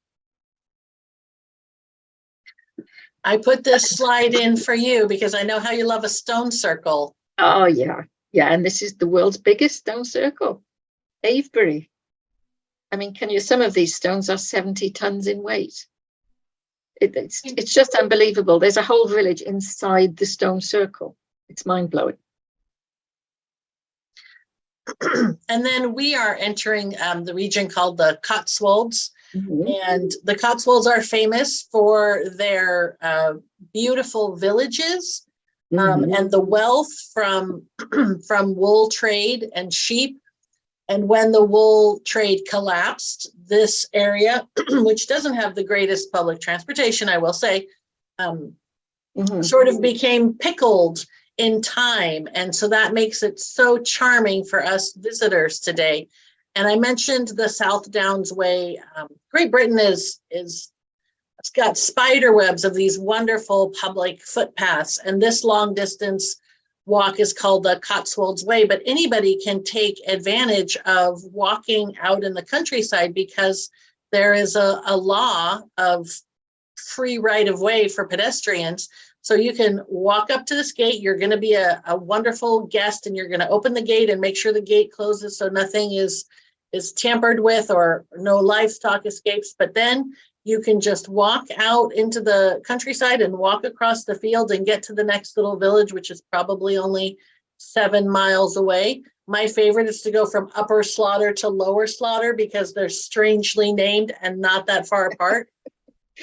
I put this slide in for you because I know how you love a stone circle. Oh, yeah. Yeah. And this is the world's biggest stone circle, Avebury. I mean, some of these stones are 70 tons in weight. It's just unbelievable. There's a whole village inside the stone circle. It's mind-blowing. And then we are entering the region called the Cotswolds. Mm-hmm. And the Cotswolds are famous for their beautiful villages, mm-hmm. And the wealth from wool trade and sheep. And when the wool trade collapsed, this area, which doesn't have the greatest public transportation, I will say, mm-hmm. sort of became pickled in time. And so that makes it so charming for us visitors today. And I mentioned the South Downs Way. Great Britain it's got spider webs of these wonderful public footpaths. And this long distance walk is called the Cotswold's Way, but anybody can take advantage of walking out in the countryside because there is a law of free right of way for pedestrians. So you can walk up to this gate. You're going to be a wonderful guest, and you're going to open the gate and make sure the gate closes so nothing is tampered with or no livestock escapes. But then you can just walk out into the countryside and walk across the field and get to the next little village, which is probably only 7 miles away. My favorite is to go from Upper Slaughter to Lower Slaughter because they're strangely named and not that far apart.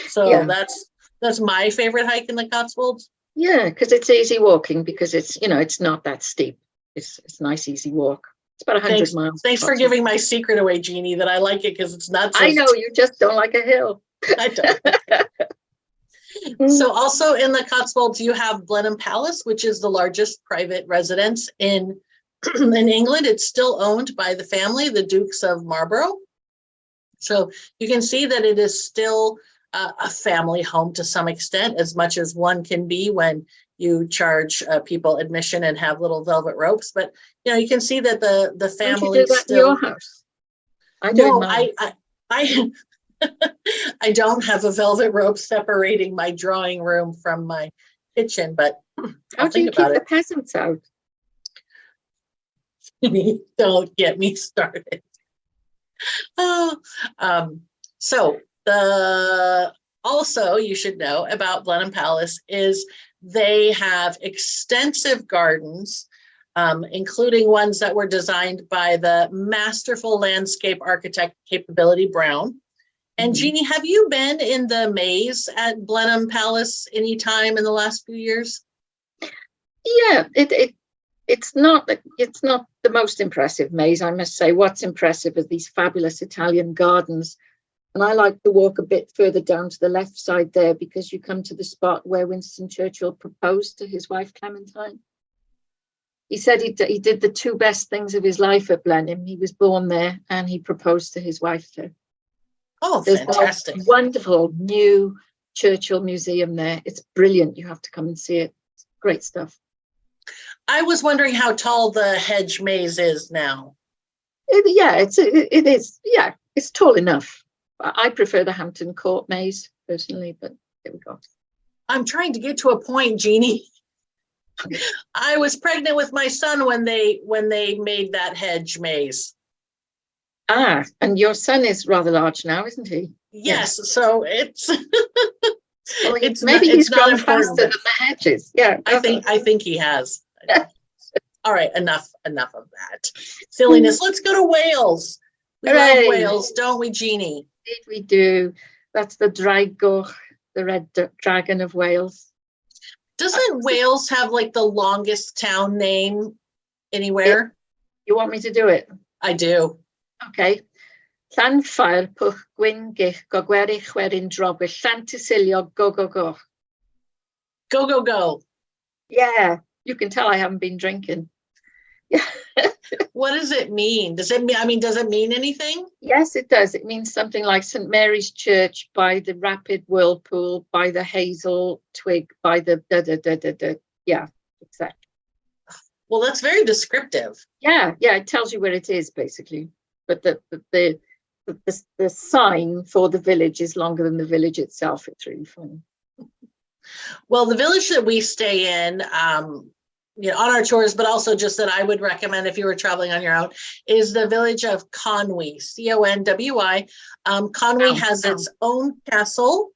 So yeah. That's my favorite hike in the Cotswolds. Yeah, because it's easy walking because it's not that steep. It's a nice, easy walk. It's about 100 miles. Thanks for giving my secret away, Jeanie, that I like it because it's not so I know, you just don't like a hill. I don't. So also in the Cotswolds, you have Blenheim Palace, which is the largest private residence in England. It's still owned by the family, the Dukes of Marlborough. So you can see that it is still a family home to some extent, as much as one can be when you charge people admission and have little velvet ropes. But you can see that the family don't you do that still. In your house? I do. I I don't have a velvet rope separating my drawing room from my kitchen, but how do you keep the peasants out? Don't get me started. So also you should know about Blenheim Palace is they have extensive gardens, including ones that were designed by the masterful landscape architect Capability Brown. And Jeanie, have you been in the maze at Blenheim Palace any time in the last few years? Yeah, it's not the most impressive maze, I must say. What's impressive is these fabulous Italian gardens. And I like to walk a bit further down to the left side there because you come to the spot where Winston Churchill proposed to his wife Clementine. He said he did the two best things of his life at Blenheim. He was born there and he proposed to his wife there. Oh, fantastic. There's a wonderful new Churchill Museum there. It's brilliant. You have to come and see it. It's great stuff. I was wondering how tall the hedge maze is now. It is. Yeah, it's tall enough. I prefer the Hampton Court maze personally, but there we go. I'm trying to get to a point, Jeanie. I was pregnant with my son when they made that hedge maze. Ah, and your son is rather large now, isn't he? Yes, yeah. So it's well, he's grown faster than the hedges. Yeah, I think he has. All right, enough of that silliness. Let's go to Wales. We love Wales, don't we, Jeanie? Indeed we do. That's the Draigwch, the red dragon of Wales. Doesn't Wales have like the longest town name anywhere? You want me to do it? I do. Okay. Llanffair pwch gwyn gich gogwerich werin drogwyll Llantysilio go go go. Go go go. Yeah, you can tell I haven't been drinking. Yeah. What does it mean? Does it mean anything? Yes, it does. It means something like St. Mary's Church by the rapid whirlpool, by the hazel twig, by the da da da da da. Yeah, exactly. Well, that's very descriptive. Yeah, it tells you where it is basically. But the sign for the village is longer than the village itself. It's really funny. Well, the village that we stay in, on our tours, but also just that I would recommend if you were traveling on your own, is the village of Conwy, Conwy. Conwy has its own castle,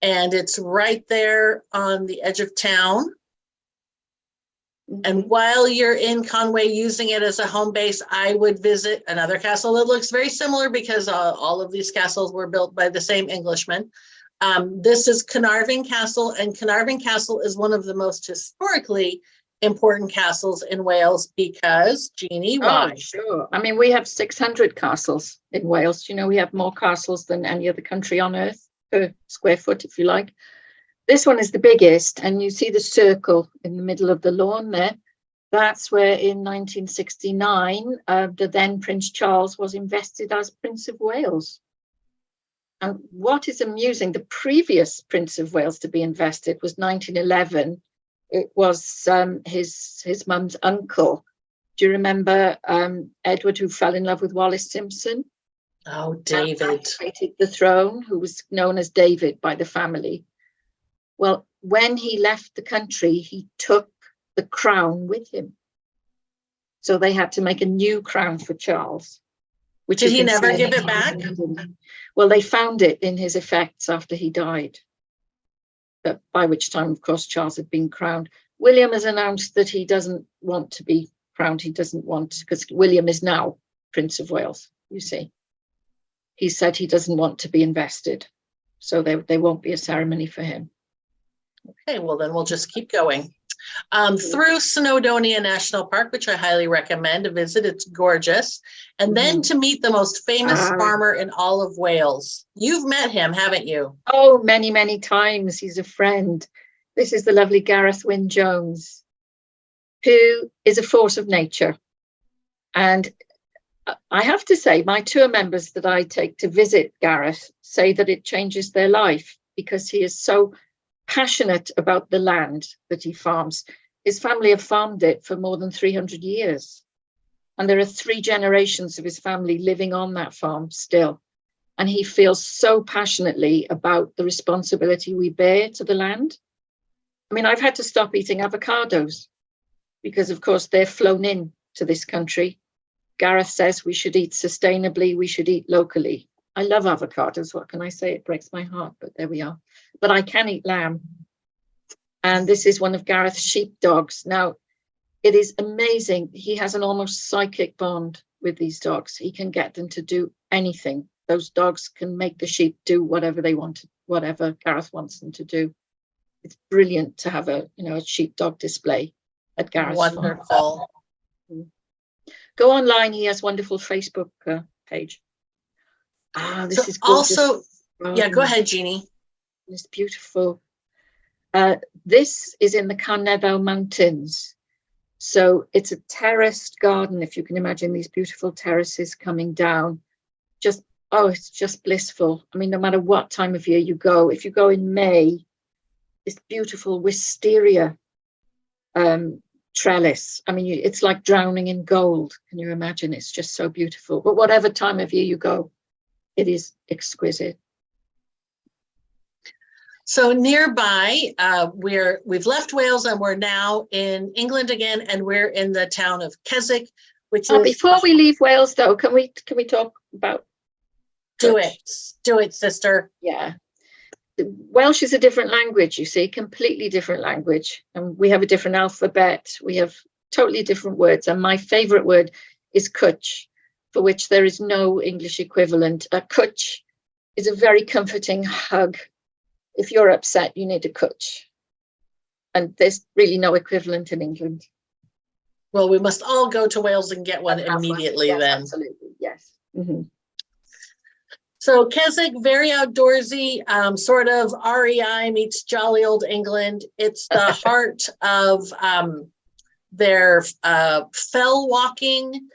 and it's right there on the edge of town. And while you're in Conway using it as a home base, I would visit another castle that looks very similar because all of these castles were built by the same Englishman. This is Carnarvon Castle, and Carnarvon Castle is one of the most historically important castles in Wales because, Jeanie, why? Oh, sure. I mean, we have 600 castles in Wales. You know, we have more castles than any other country on earth per square foot, if you like. This one is the biggest, and you see the circle in the middle of the lawn there. That's where in 1969, the then Prince Charles was invested as Prince of Wales. And what is amusing, the previous Prince of Wales to be invested was 1911. It was his mum's uncle. Do you remember Edward, who fell in love with Wallis Simpson? Oh, David. Activated the throne, who was known as David by the family. Well, when he left the country, he took the crown with him. So they had to make a new crown for Charles. Which Did he never give it back? Well, they found it in his effects after he died. But by which time, of course, Charles had been crowned. William has announced that he doesn't want to be crowned. He doesn't want, because William is now Prince of Wales, you see. He said he doesn't want to be invested. So there won't be a ceremony for him. Okay, well, then we'll just keep going. Through Snowdonia National Park, which I highly recommend a visit. It's gorgeous. And then to meet the most famous farmer in all of Wales. You've met him, haven't you? Oh, many, many times. He's a friend. This is the lovely Gareth Wyn Jones, who is a force of nature. And I have to say, my tour members that I take to visit Gareth say that it changes their life because he is so passionate about the land that he farms. His family have farmed it for more than 300 years. And there are 3 generations of his family living on that farm still. And he feels so passionately about the responsibility we bear to the land. I mean, I've had to stop eating avocados because, of course, they're flown in to this country. Gareth says we should eat sustainably, we should eat locally. I love avocados. What can I say? It breaks my heart, but there we are. But I can eat lamb. And this is one of Gareth's sheepdogs. Now, it is amazing. He has an almost psychic bond with these dogs. He can get them to do anything. Those dogs can make the sheep do whatever they want, whatever Gareth wants them to do. It's brilliant to have a sheepdog display at Gareth's Wonderful. farm. Go online. He has a wonderful Facebook page. This is gorgeous. Also, yeah, go ahead, Jeanie. It's beautiful. This is in the Carnarvon Mountains. So it's a terraced garden, if you can imagine these beautiful terraces coming down. It's just blissful. I mean, no matter what time of year you go, if you go in May, this beautiful wisteria trellis. I mean, it's like drowning in gold. Can you imagine? It's just so beautiful. But whatever time of year you go, it is exquisite. So nearby, we've left Wales and we're now in England again, and we're in the town of Keswick, which is. Before we leave Wales, though, can we talk about? Do it, sister. Yeah, Welsh is a different language. You see, completely different language, and we have a different alphabet. We have totally different words, and my favourite word is cwtch, for which there is no English equivalent. A cwtch is a very comforting hug. If you're upset, you need a cwtch. And there's really no equivalent in England. Well, we must all go to Wales and get one immediately then. Absolutely, yes. Mm-hmm. So Keswick, very outdoorsy, sort of REI meets jolly old England. It's the heart of their fell walking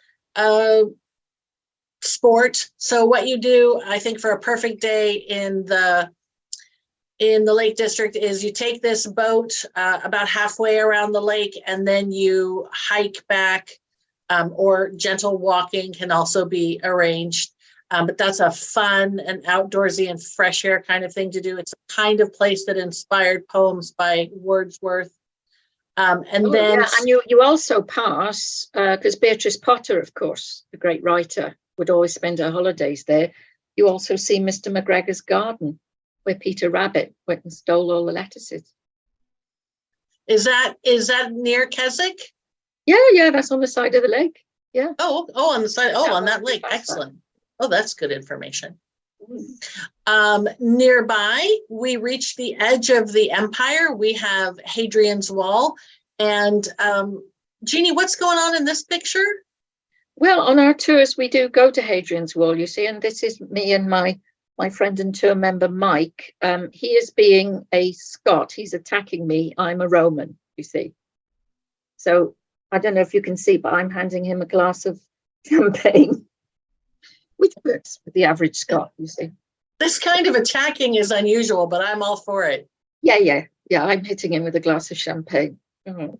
sport. So what you do, I think, for a perfect day in in the Lake District is you take this boat about halfway around the lake, and then you hike back, or gentle walking can also be arranged. But that's a fun and outdoorsy and fresh air kind of thing to do. It's a kind of place that inspired poems by Wordsworth. And then yeah, and you also pass, because Beatrice Potter, of course, the great writer, would always spend her holidays there. You also see Mr. McGregor's garden, where Peter Rabbit went and stole all the lettuces. Is that near Keswick? Yeah, that's on the side of the lake. Yeah. Oh, on the side. Oh, Yeah, on that lake. Excellent. Oh, that's good information. Mm. Nearby, we reach the edge of the empire. We have Hadrian's Wall. And Jeanie, what's going on in this picture? Well, on our tours, we do go to Hadrian's Wall, you see, and this is me and my friend and tour member, Mike. He is being a Scot. He's attacking me. I'm a Roman, you see. So I don't know if you can see, but I'm handing him a glass of champagne, which works with the average Scot, you see. This kind of attacking is unusual, but I'm all for it. Yeah. I'm hitting him with a glass of champagne. Mm-hmm.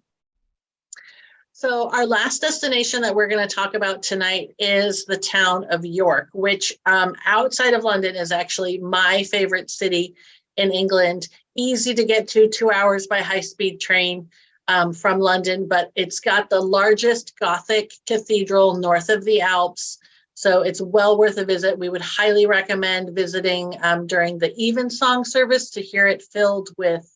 So our last destination that we're going to talk about tonight is the town of York, which outside of London is actually my favorite city in England. Easy to get to, 2 hours by high-speed train from London, but it's got the largest Gothic cathedral north of the Alps. So it's well worth a visit. We would highly recommend visiting during the evensong service to hear it filled with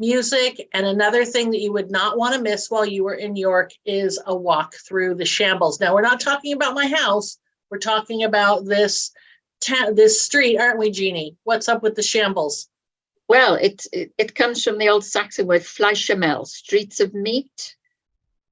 music. And another thing that you would not want to miss while you were in York is a walk through the shambles. Now, we're not talking about my house. We're talking about this street, aren't we, Jeanie? What's up with the shambles? Well, it comes from the old Saxon word Fleischamel, streets of meat.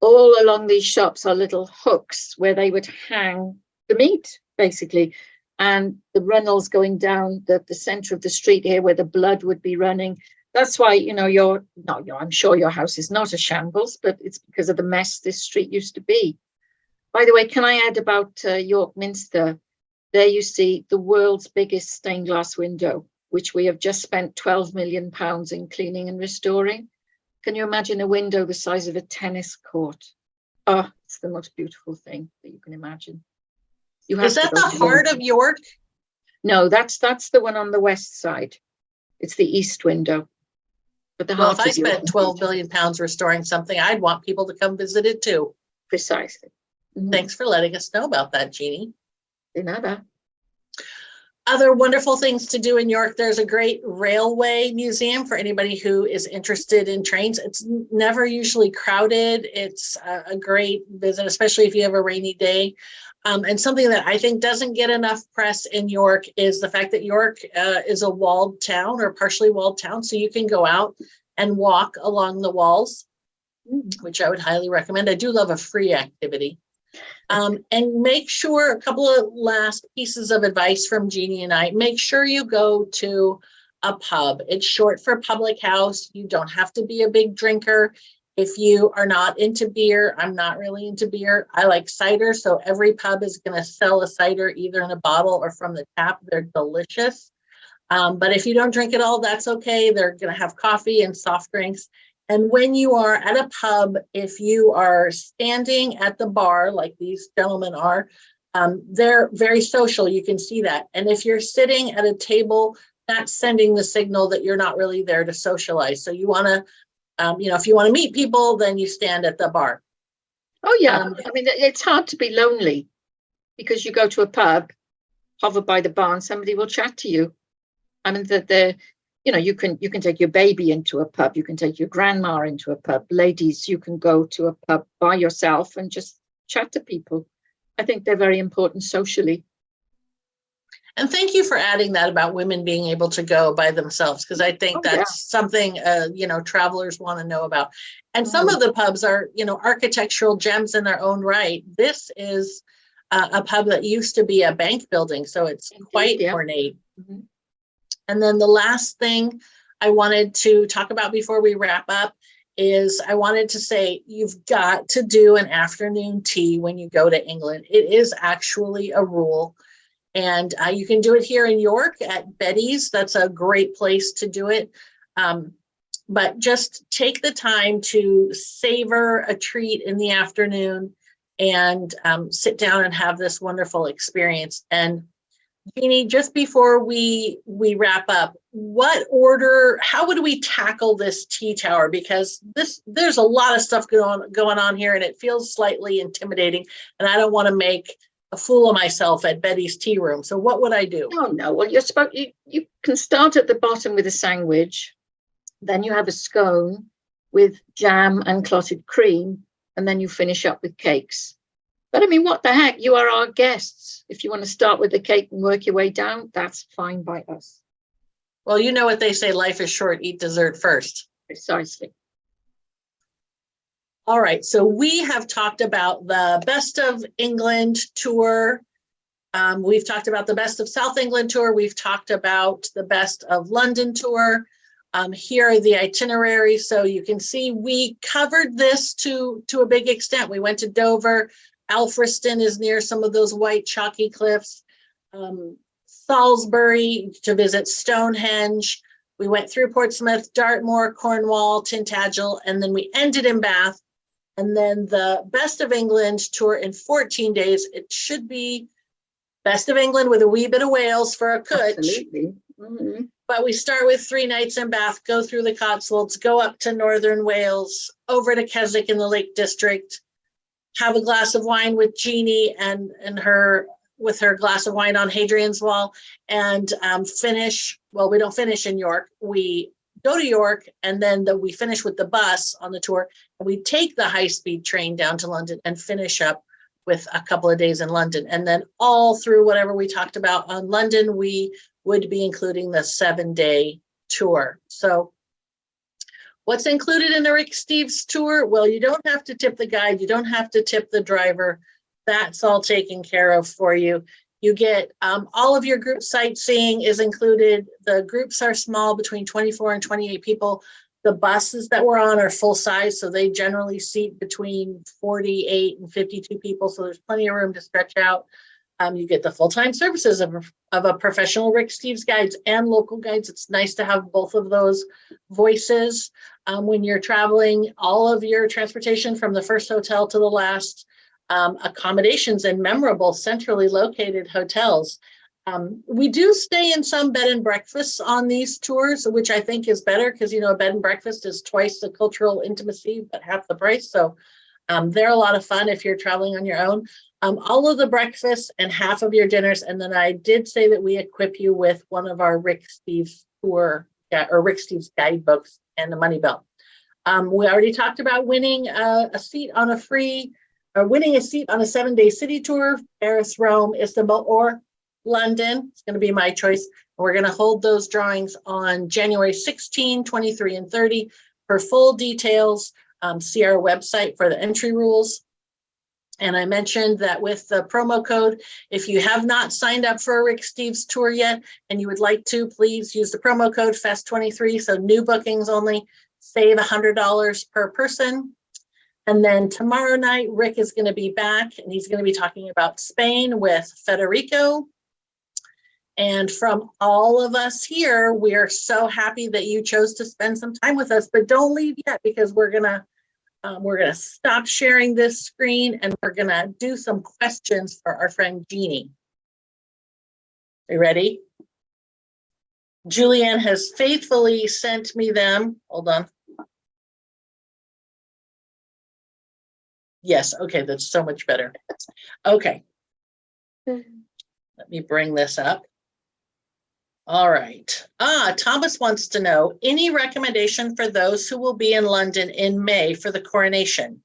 All along these shops are little hooks where they would hang the meat, basically. And the runnels going down the center of the street here where the blood would be running. That's why, I'm sure your house is not a shambles, but it's because of the mess this street used to be. By the way, can I add about York Minster? There you see the world's biggest stained glass window, which we have just spent £12 million in cleaning and restoring. Can you imagine a window the size of a tennis court? Oh, it's the most beautiful thing that you can imagine. Is that the heart of York? No, that's the one on the west side. It's the east window. But well, if I spent £12 million restoring something, I'd want people to come visit it too. Precisely. Mm-hmm. Thanks for letting us know about that, Jeanie. De nada. Other wonderful things to do in York. There's a great railway museum for anybody who is interested in trains. It's never usually crowded. It's a great visit, especially if you have a rainy day. And something that I think doesn't get enough press in York is the fact that York is a walled town or partially walled town. So you can go out and walk along the walls, which I would highly recommend. I do love a free activity. And make sure, a couple of last pieces of advice from Jeanie and I, make sure you go to a pub. It's short for public house. You don't have to be a big drinker. If you are not into beer, I'm not really into beer. I like cider, so every pub is going to sell a cider either in a bottle or from the tap. They're delicious. But if you don't drink it all, that's okay. They're going to have coffee and soft drinks. And when you are at a pub, if you are standing at the bar, like these gentlemen are, they're very social. You can see that. And if you're sitting at a table, that's sending the signal that you're not really there to socialize. So you want to, if you want to meet people, then you stand at the bar. Oh, yeah. I mean, it's hard to be lonely because you go to a pub, hover by the bar, and somebody will chat to you. I mean, you can take your baby into a pub. You can take your grandma into a pub. Ladies, you can go to a pub by yourself and just chat to people. I think they're very important socially. And thank you for adding that about women being able to go by themselves, because I think that's something, travelers want to know about. And some of the pubs are, architectural gems in their own right. This is a pub that used to be a bank building, so it's quite ornate. Mm-hmm. And then the last thing I wanted to talk about before we wrap up is I wanted to say you've got to do an afternoon tea when you go to England. It is actually a rule. And you can do it here in York at Betty's. That's a great place to do it. But just take the time to savor a treat in the afternoon and sit down and have this wonderful experience. And Jeanie, just before we wrap up, how would we tackle this tea tower? Because there's a lot of stuff going on here, and it feels slightly intimidating, and I don't want to make a fool of myself at Betty's tea room. So what would I do? No. Well, you can start at the bottom with a sandwich, then you have a scone with jam and clotted cream, and then you finish up with cakes. But I mean, what the heck? You are our guests. If you want to start with the cake and work your way down, that's fine by us. Well, you know what they say, life is short, eat dessert first. Precisely. All right, so we have talked about the Best of England tour. We've talked about the Best of South England tour. We've talked about the Best of London tour. Here are the itineraries. So you can see we covered this to a big extent. We went to Dover. Alfriston is near some of those white chalky cliffs. Salisbury to visit Stonehenge. We went through Portsmouth, Dartmoor, Cornwall, Tintagel, and then we ended in Bath. And then the Best of England tour in 14 days. It should be Best of England with a wee bit of Wales for a cwtch. Absolutely. Mm-hmm. But we start with 3 nights in Bath, go through the Cotswolds, go up to northern Wales, over to Keswick in the Lake District, have a glass of wine with Jeanie and her glass of wine on Hadrian's Wall, and finish. Well, we don't finish in York. We go to York, and then we finish with the bus on the tour, and we take the high-speed train down to London and finish up with a couple of days in London. And then all through whatever we talked about on London, we would be including the 7-day tour. So what's included in the Rick Steves tour? Well, you don't have to tip the guide. You don't have to tip the driver. That's all taken care of for you. You get all of your group sightseeing is included. The groups are small, between 24 and 28 people. The buses that we're on are full size, so they generally seat between 48 and 52 people. So there's plenty of room to stretch out. You get the full-time services of a professional Rick Steves guides and local guides. It's nice to have both of those voices. When you're traveling, all of your transportation from the first hotel to the last, accommodations in memorable centrally located hotels. We do stay in some bed and breakfasts on these tours, which I think is better because, a bed and breakfast is twice the cultural intimacy, but half the price. So they're a lot of fun if you're traveling on your own. All of the breakfasts and half of your dinners. And then I did say that we equip you with one of our Rick Steves tour or Rick Steves guidebooks and the money belt. We already talked about winning a seat on a 7-day city tour, Paris, Rome, Istanbul, or London. It's going to be my choice. We're going to hold those drawings on January 16, 23, and 30. For full details, see our website for the entry rules. And I mentioned that with the promo code, if you have not signed up for a Rick Steves tour yet, and you would like to, please use the promo code FEST23. So new bookings only, save $100 per person. And then tomorrow night, Rick is going to be back, and he's going to be talking about Spain with Federico. And from all of us here, we are so happy that you chose to spend some time with us. But don't leave yet, because we're gonna stop sharing this screen, and we're gonna do some questions for our friend Jeanie. Are you ready? Julianne has faithfully sent me them. Hold on. Yes, okay, that's so much better. Okay. Let me bring this up. All right. Thomas wants to know, any recommendation for those who will be in London in May for the coronation?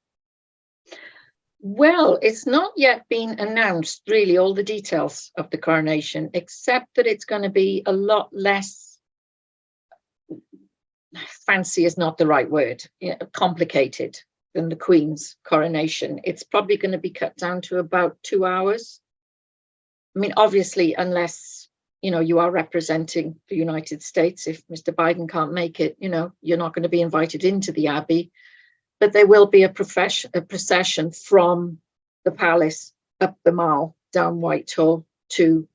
Well, it's not yet been announced, really, all the details of the coronation, except that it's going to be a lot less, fancy is not the right word, complicated than the Queen's coronation. It's probably going to be cut down to about 2 hours. I mean, obviously, unless, you are representing the United States. If Mr. Biden can't make it, you're not going to be invited into the Abbey. But there will be a procession from the palace up the Mall, down Whitehall to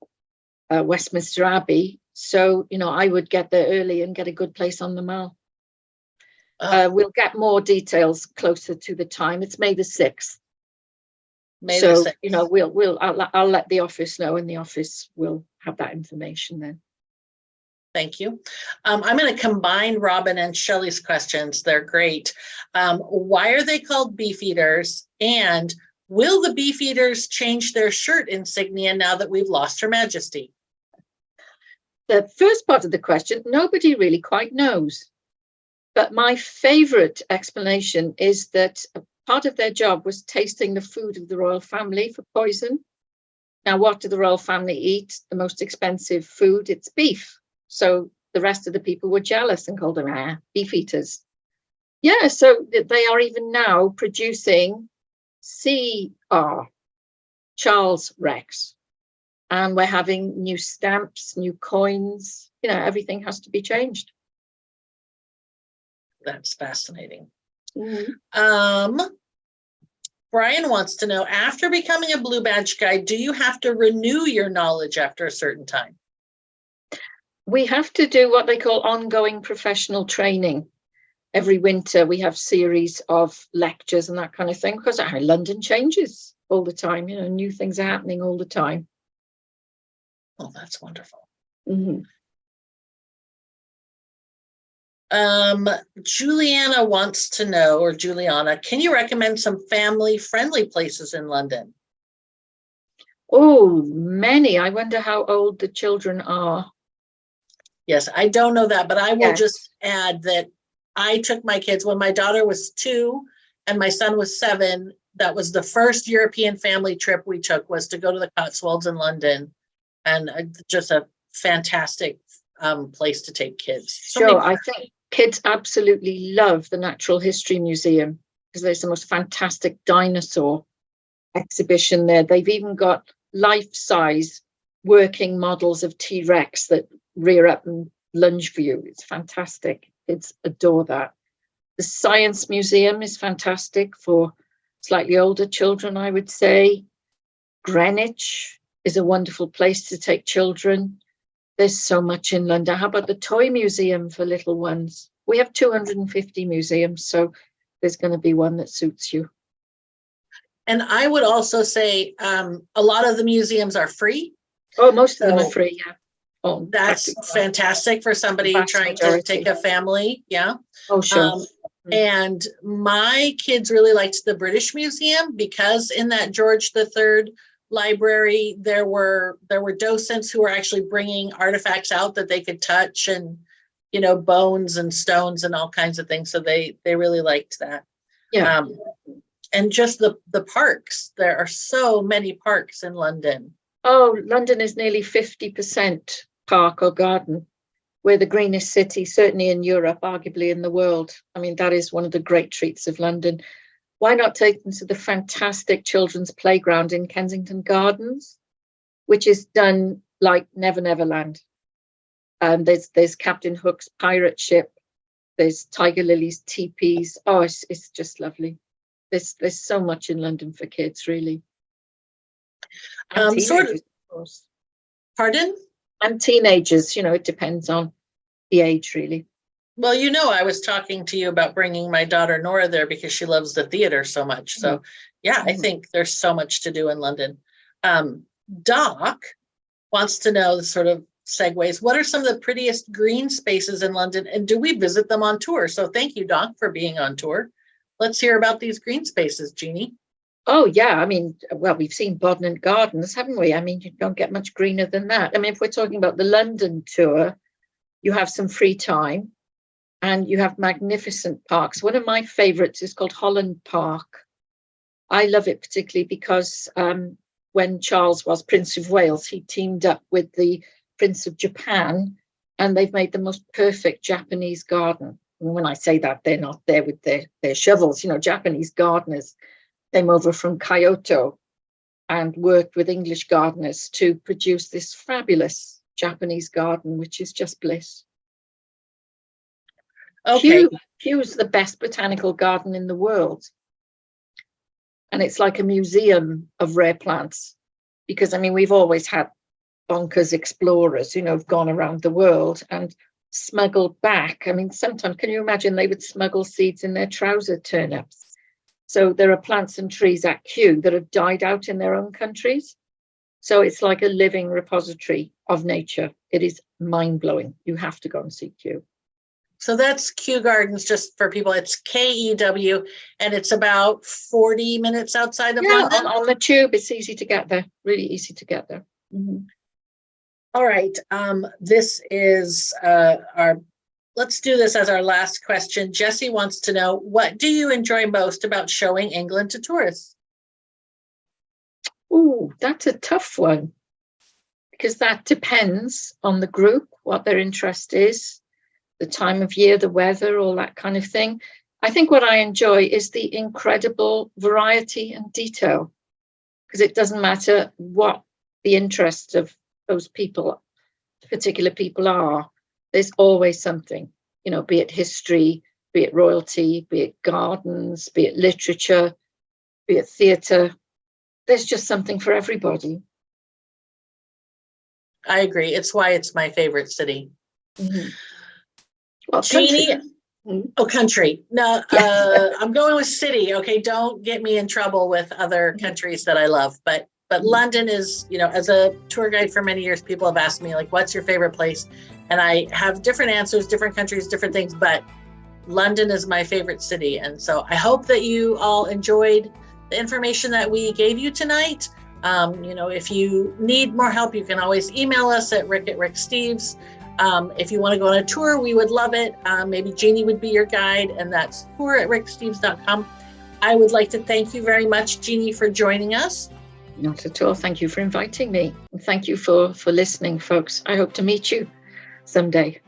Westminster Abbey. So, I would get there early and get a good place on the Mall. We'll get more details closer to the time. It's May the 6th. May the 6th. I'll let the office know, and the office will have that information then. Thank you. I'm going to combine Robin and Shelley's questions. They're great. Why are they called Beefeaters? And will the Beefeaters change their shirt insignia now that we've lost Her Majesty? The first part of the question, nobody really quite knows. But my favorite explanation is that part of their job was tasting the food of the royal family for poison. Now, what do the royal family eat? The most expensive food, it's beef. So the rest of the people were jealous and called them beef eaters. Yeah, so they are even now producing CR, Charles Rex. And we're having new stamps, new coins. Everything has to be changed. That's fascinating. Mm-hmm. Brian wants to know, after becoming a Blue Badge Guide, do you have to renew your knowledge after a certain time? We have to do what they call ongoing professional training. Every winter we have series of lectures and that kind of thing, because London changes all the time. New things are happening all the time. Oh, that's wonderful. Mm-hmm. Juliana wants to know, or Juliana, can you recommend some family-friendly places in London? Oh, many. I wonder how old the children are. Yes, I don't know that, but I will just add that I took my kids when my daughter was 2 and my son was 7. That was the first European family trip we took, was to go to the Cotswolds in London, and just a fantastic place to take kids. Sure, I think kids absolutely love the Natural History Museum because there's the most fantastic dinosaur exhibition there. They've even got life-size working models of T-Rex that rear up and lunge for you. It's fantastic. Kids adore that. The Science Museum is fantastic for slightly older children, I would say. Greenwich is a wonderful place to take children. There's so much in London. How about the Toy Museum for little ones? We have 250 museums, so there's going to be one that suits you. And I would also say a lot of the museums are free. Oh, most of them are free, yeah. Oh, that's fantastic for somebody trying to take a family. Yeah. Oh, sure. And my kids really liked the British Museum because in that George III library, there were docents who were actually bringing artifacts out that they could touch, and bones and stones and all kinds of things. So they really liked that. Yeah. And just the parks. There are so many parks in London. Oh, London is nearly 50% park or garden. We're the greenest city, certainly in Europe, arguably in the world. I mean, that is one of the great treats of London. Why not take them to the fantastic children's playground in Kensington Gardens, which is done like Never Never Land. There's Captain Hook's pirate ship. There's Tiger Lily's teepees. Oh, it's just lovely. There's so much in London for kids, really. Sort of. Of course. Pardon? And teenagers, it depends on the age, really. Well, I was talking to you about bringing my daughter Nora there because she loves the theater so much. So, yeah, I think there's so much to do in London. Doc wants to know the sort of segues. What are some of the prettiest green spaces in London, and do we visit them on tour? So thank you, Doc, for being on tour. Let's hear about these green spaces, Jeanie. Oh, yeah. I mean, well, we've seen Bodnant Gardens, haven't we? I mean, you don't get much greener than that. I mean, if we're talking about the London tour, you have some free time and you have magnificent parks. One of my favorites is called Holland Park. I love it particularly because when Charles was Prince of Wales, he teamed up with the Prince of Japan, and they've made the most perfect Japanese garden. And when I say that, they're not there with their shovels. Japanese gardeners came over from Kyoto and worked with English gardeners to produce this fabulous Japanese garden, which is just bliss. Okay. Kew's the best botanical garden in the world. And it's like a museum of rare plants because, I mean, we've always had bonkers explorers, have gone around the world and smuggled back. I mean, sometimes, can you imagine they would smuggle seeds in their trouser turnips? So there are plants and trees at Kew that have died out in their own countries. So it's like a living repository of nature. It is mind-blowing. You have to go and see Kew. So that's Kew Gardens, just for people. It's KEW, and it's about 40 minutes outside of London. On the tube, it's easy to get there. Really easy to get there. Mm-hmm. All right. This is let's do this as our last question. Jessie wants to know, what do you enjoy most about showing England to tourists? Oh, that's a tough one, because that depends on the group, what their interest is, the time of year, the weather, all that kind of thing. I think what I enjoy is the incredible variety and detail, because it doesn't matter what the interests of those people, particular people are, there's always something, be it history, be it royalty, be it gardens, be it literature, be it theatre. There's just something for everybody. I agree. It's why it's my favorite city. Mm-hmm. Well, Jeanie, country. No, Yes. I'm going with city. Okay, don't get me in trouble with other countries that I love. But London is, as a tour guide for many years, people have asked me, like, what's your favorite place? And I have different answers, different countries, different things. But London is my favorite city. And so I hope that you all enjoyed the information that we gave you tonight. If you need more help, you can always email us at rick@ricksteves. If you want to go on a tour, we would love it. Maybe Jeanie would be your guide, and that's tour@ricksteves.com. I would like to thank you very much, Jeanie, for joining us. Not at all. Thank you for inviting me. And thank you for listening, folks. I hope to meet you someday.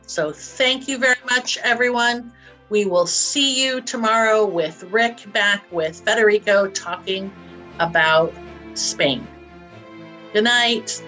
So thank you very much, everyone. We will see you tomorrow with Rick back with Federico talking about Spain. Good night.